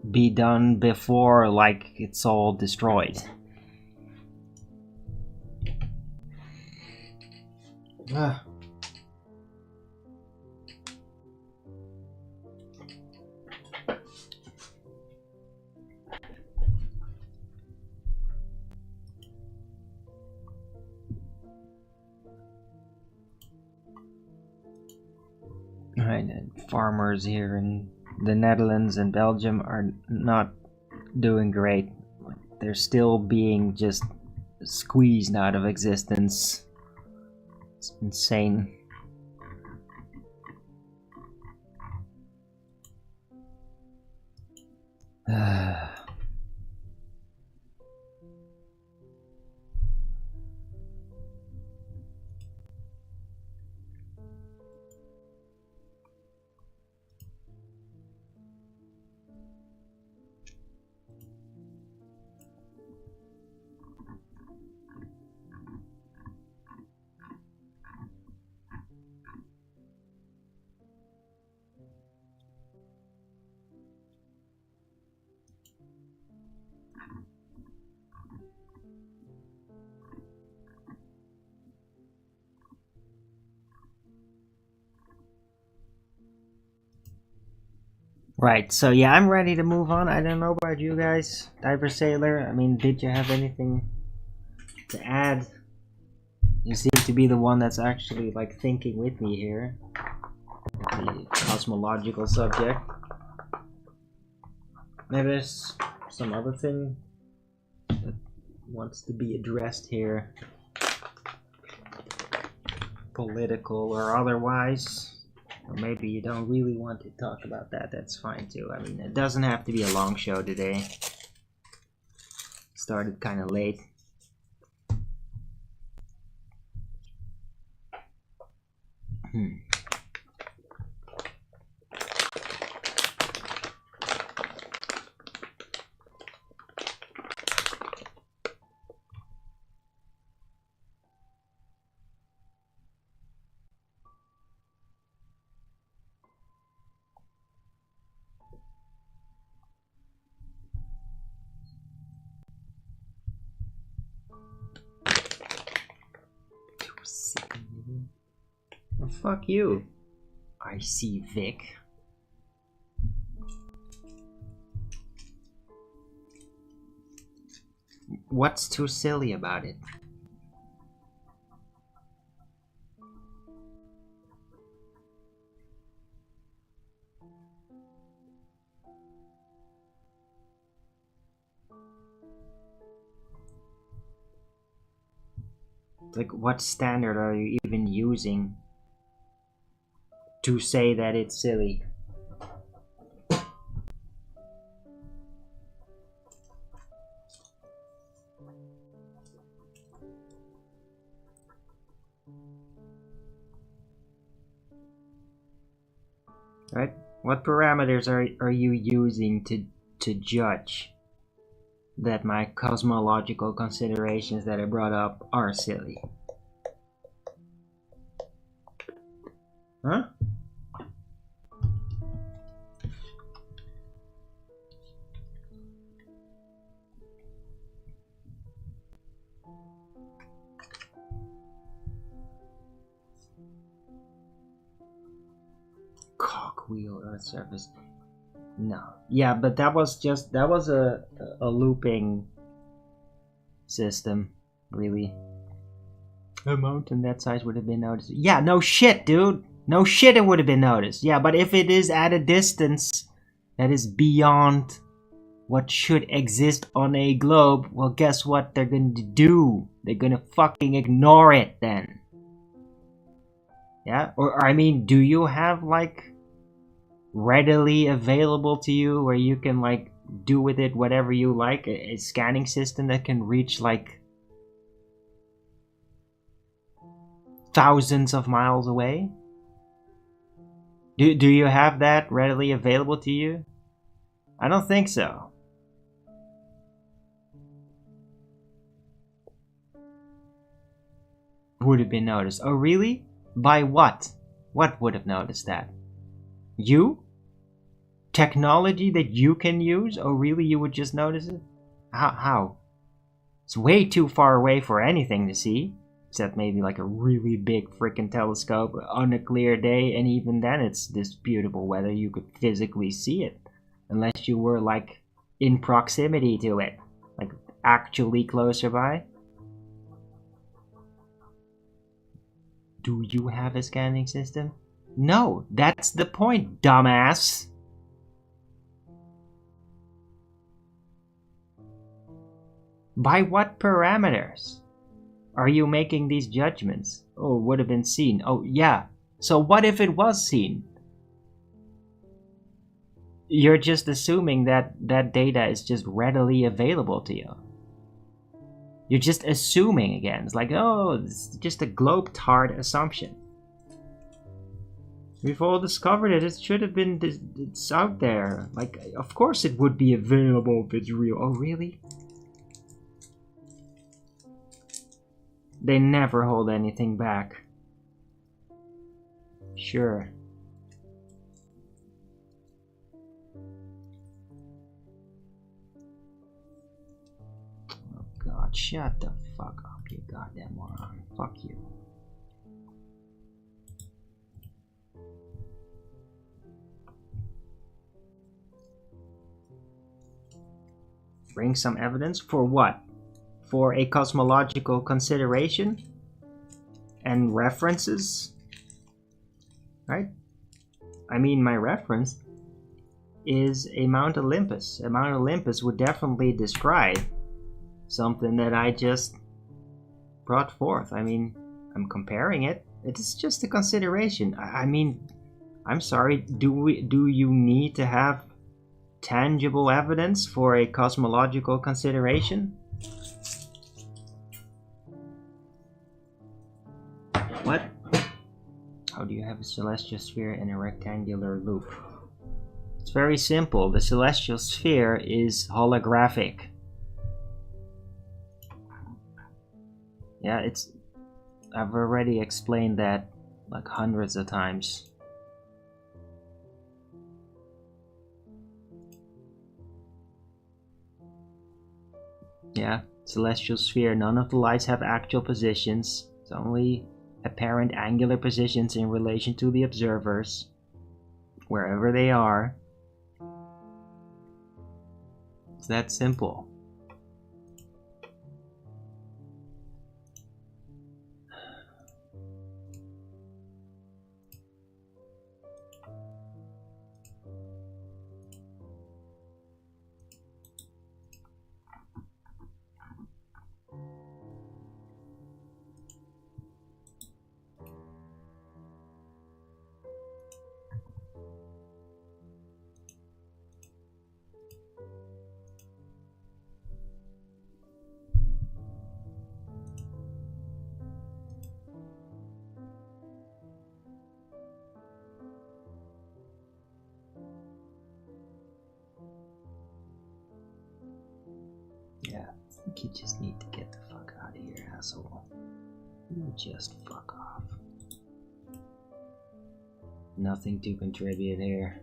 be done before, like, it's all destroyed. Ah. Right, and farmers here in the Netherlands and Belgium are not doing great. They're still being just squeezed out of existence. It's insane. Right, so yeah, I'm ready to move on. I don't know about you guys. Diver Sailor, I mean, did you have anything to add? You seem to be the one that's actually, like, thinking with me here. The cosmological subject. Maybe there's some other thing that wants to be addressed here. Political or otherwise. Or maybe you don't really want to talk about that, that's fine too. I mean, it doesn't have to be a long show today. Started kind of late. Well, fuck you. I see Vic. What's too silly about it? Like, what standard are you even using to say that it's silly? Right? What parameters are you using to judge that my cosmological considerations that I brought up are silly? Huh? Cogwheel Earth surface. No. Yeah, but that was a looping system, really. A mountain that size would have been noticed. Yeah, no shit, dude. No shit, it would have been noticed. Yeah, but if it is at a distance that is beyond what should exist on a globe, well, guess what they're going to do? They're going to fucking ignore it then. Yeah? Or, I mean, do you have, like, readily available to you where you can, like, do with it whatever you like? A scanning system that can reach, like, thousands of miles away? Do you have that readily available to you? I don't think so. Would have been noticed. Oh, really? By what? What would have noticed that? You? Technology that you can use? Oh, really? You would just notice it? How? It's way too far away for anything to see. Except maybe like a really big freaking telescope on a clear day, and even then it's disputable whether you could physically see it. Unless you were like in proximity to it. Like actually closer by. Do you have a scanning system? No, that's the point, dumbass. By what parameters are you making these judgments? Oh, it would have been seen. Oh, yeah. So what if it was seen? You're just assuming that that data is just readily available to you. You're just assuming again. It's like, oh, it's just a globe-tart assumption. We've all discovered it. It should have been, it's out there. Like, of course it would be available if it's real. Oh, really? They never hold anything back. Sure. Oh god, shut the fuck up, you goddamn moron. Fuck you. Bring some evidence for what? For a cosmological consideration and references, right? I mean, my reference is a Mount Olympus. A Mount Olympus would definitely describe something that I just brought forth. I mean, I'm comparing it. It's just a consideration. I mean, I'm sorry, do you need to have tangible evidence for a cosmological consideration? What? How do you have a celestial sphere in a rectangular loop? It's very simple. The celestial sphere is holographic. Yeah, I've already explained that like hundreds of times. Yeah, celestial sphere. None of the lights have actual positions. It's only apparent angular positions in relation to the observers, wherever they are. It's that simple. Yeah, I think you just need to get the fuck out of here, asshole. You just fuck off. Nothing to contribute here.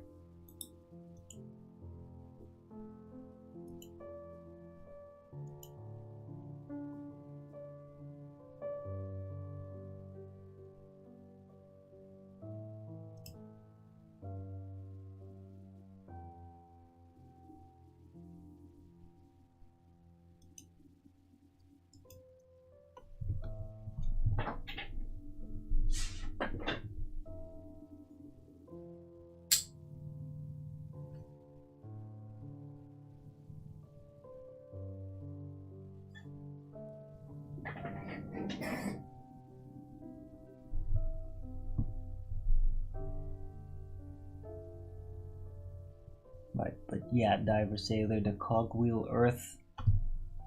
But yeah, Diver Sailor, the cogwheel Earth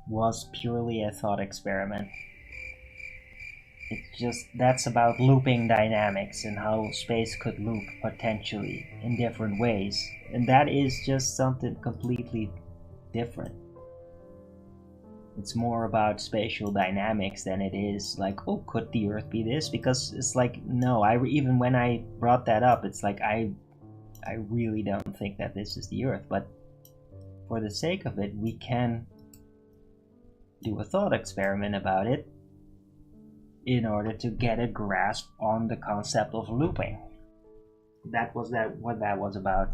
was purely a thought experiment. That's about looping dynamics and how space could loop potentially in different ways. And that is just something completely different. It's more about spatial dynamics than it is like, oh, could the Earth be this? Because it's like, no, even when I brought that up, it's like, I really don't think that this is the Earth, but for the sake of it, we can do a thought experiment about it in order to get a grasp on the concept of looping. What that was about.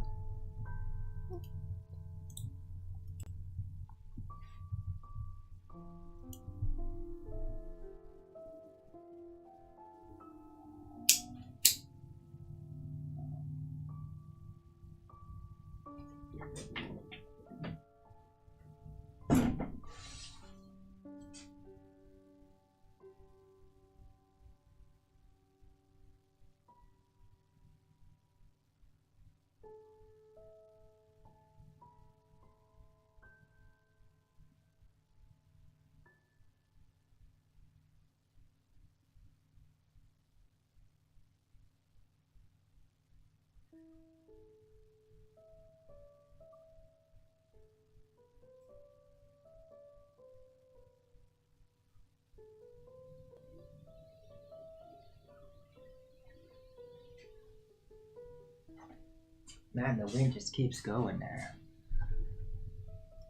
Man, the wind just keeps going there.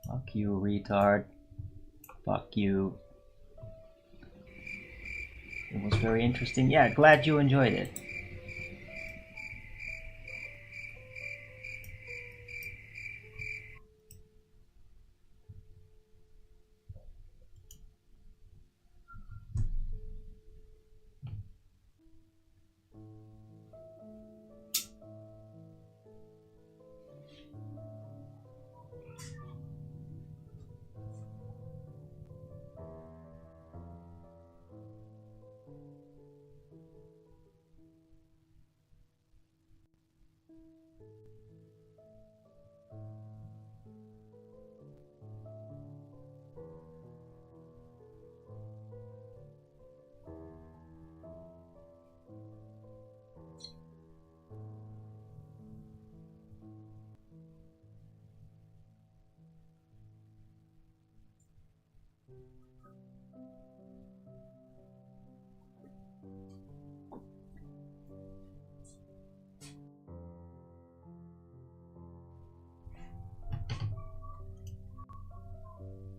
Fuck you, retard. Fuck you. It was very interesting. Yeah, glad you enjoyed it.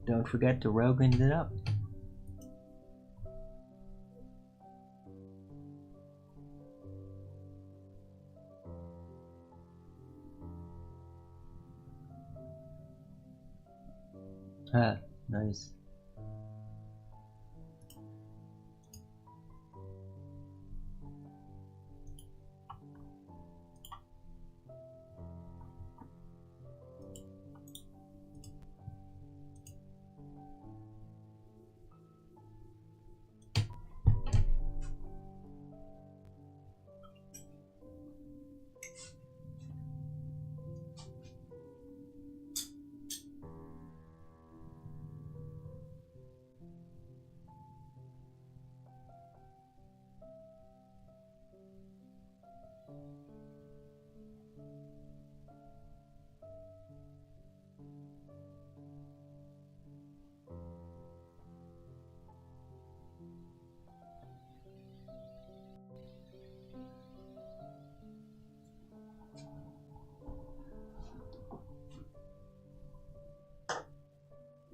Don't forget to Rogan it up. Ah, nice.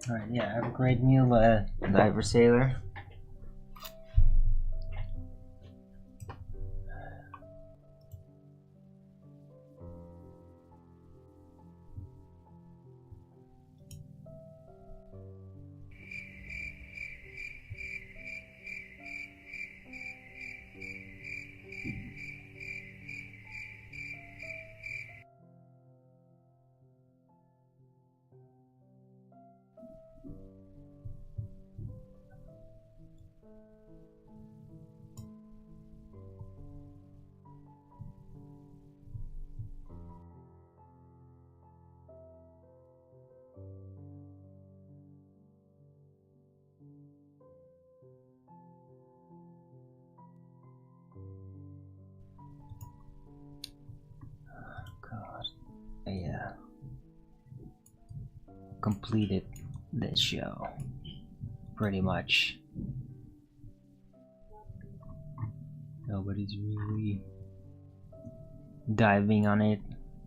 Alright, yeah, have a great meal, Diver Sailor. I completed this show pretty much. Nobody's really diving on it,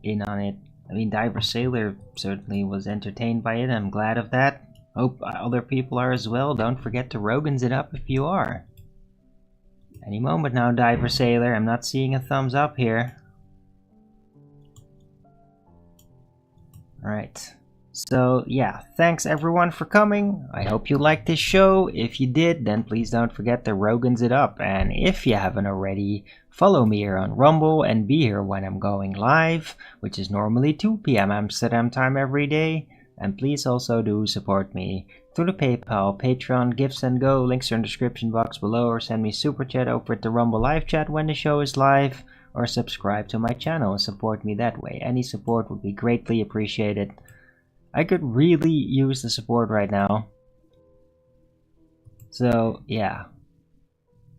in on it. I mean, Diver Sailor certainly was entertained by it. I'm glad of that. Hope other people are as well. Don't forget to Rogan's it up if you are. Any moment now, Diver Sailor. I'm not seeing a thumbs up here. Alright, so yeah, thanks everyone for coming. I hope you liked this show. If you did, then please don't forget to Rogan's it up. And if you haven't already, follow me here on Rumble and be here when I'm going live, which is normally 2 PM Amsterdam time every day. And please also do support me through the PayPal, Patreon, Gifts and Go. Links are in the description box below, or send me super chat over at the Rumble live chat when the show is live. Or subscribe to my channel and support me that way. Any support would be greatly appreciated. I could really use the support right now. So yeah,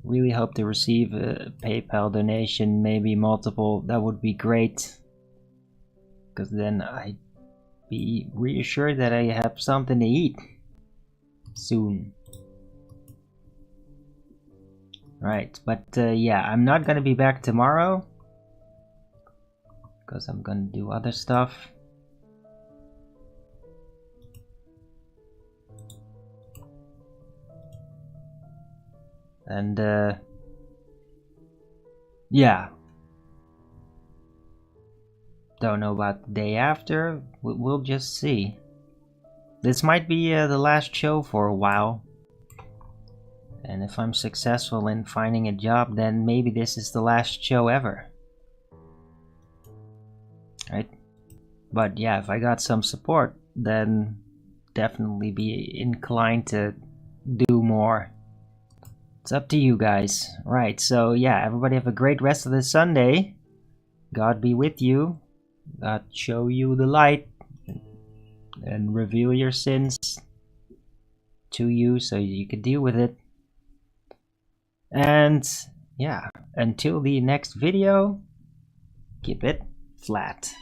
really hope to receive a PayPal donation, maybe multiple. That would be great, because then I'd be reassured that I have something to eat soon. Right, but yeah, I'm not gonna be back tomorrow because I'm gonna do other stuff. And yeah, don't know about the day after. We'll just see. This might be the last show for a while. And if I'm successful in finding a job, then maybe this is the last show ever. Right? But yeah, if I got some support, then definitely be inclined to do more. It's up to you guys. Right, so yeah, everybody have a great rest of the Sunday. God be with you. God show you the light. And reveal your sins to you so you can deal with it. And yeah, until the next video, keep it flat.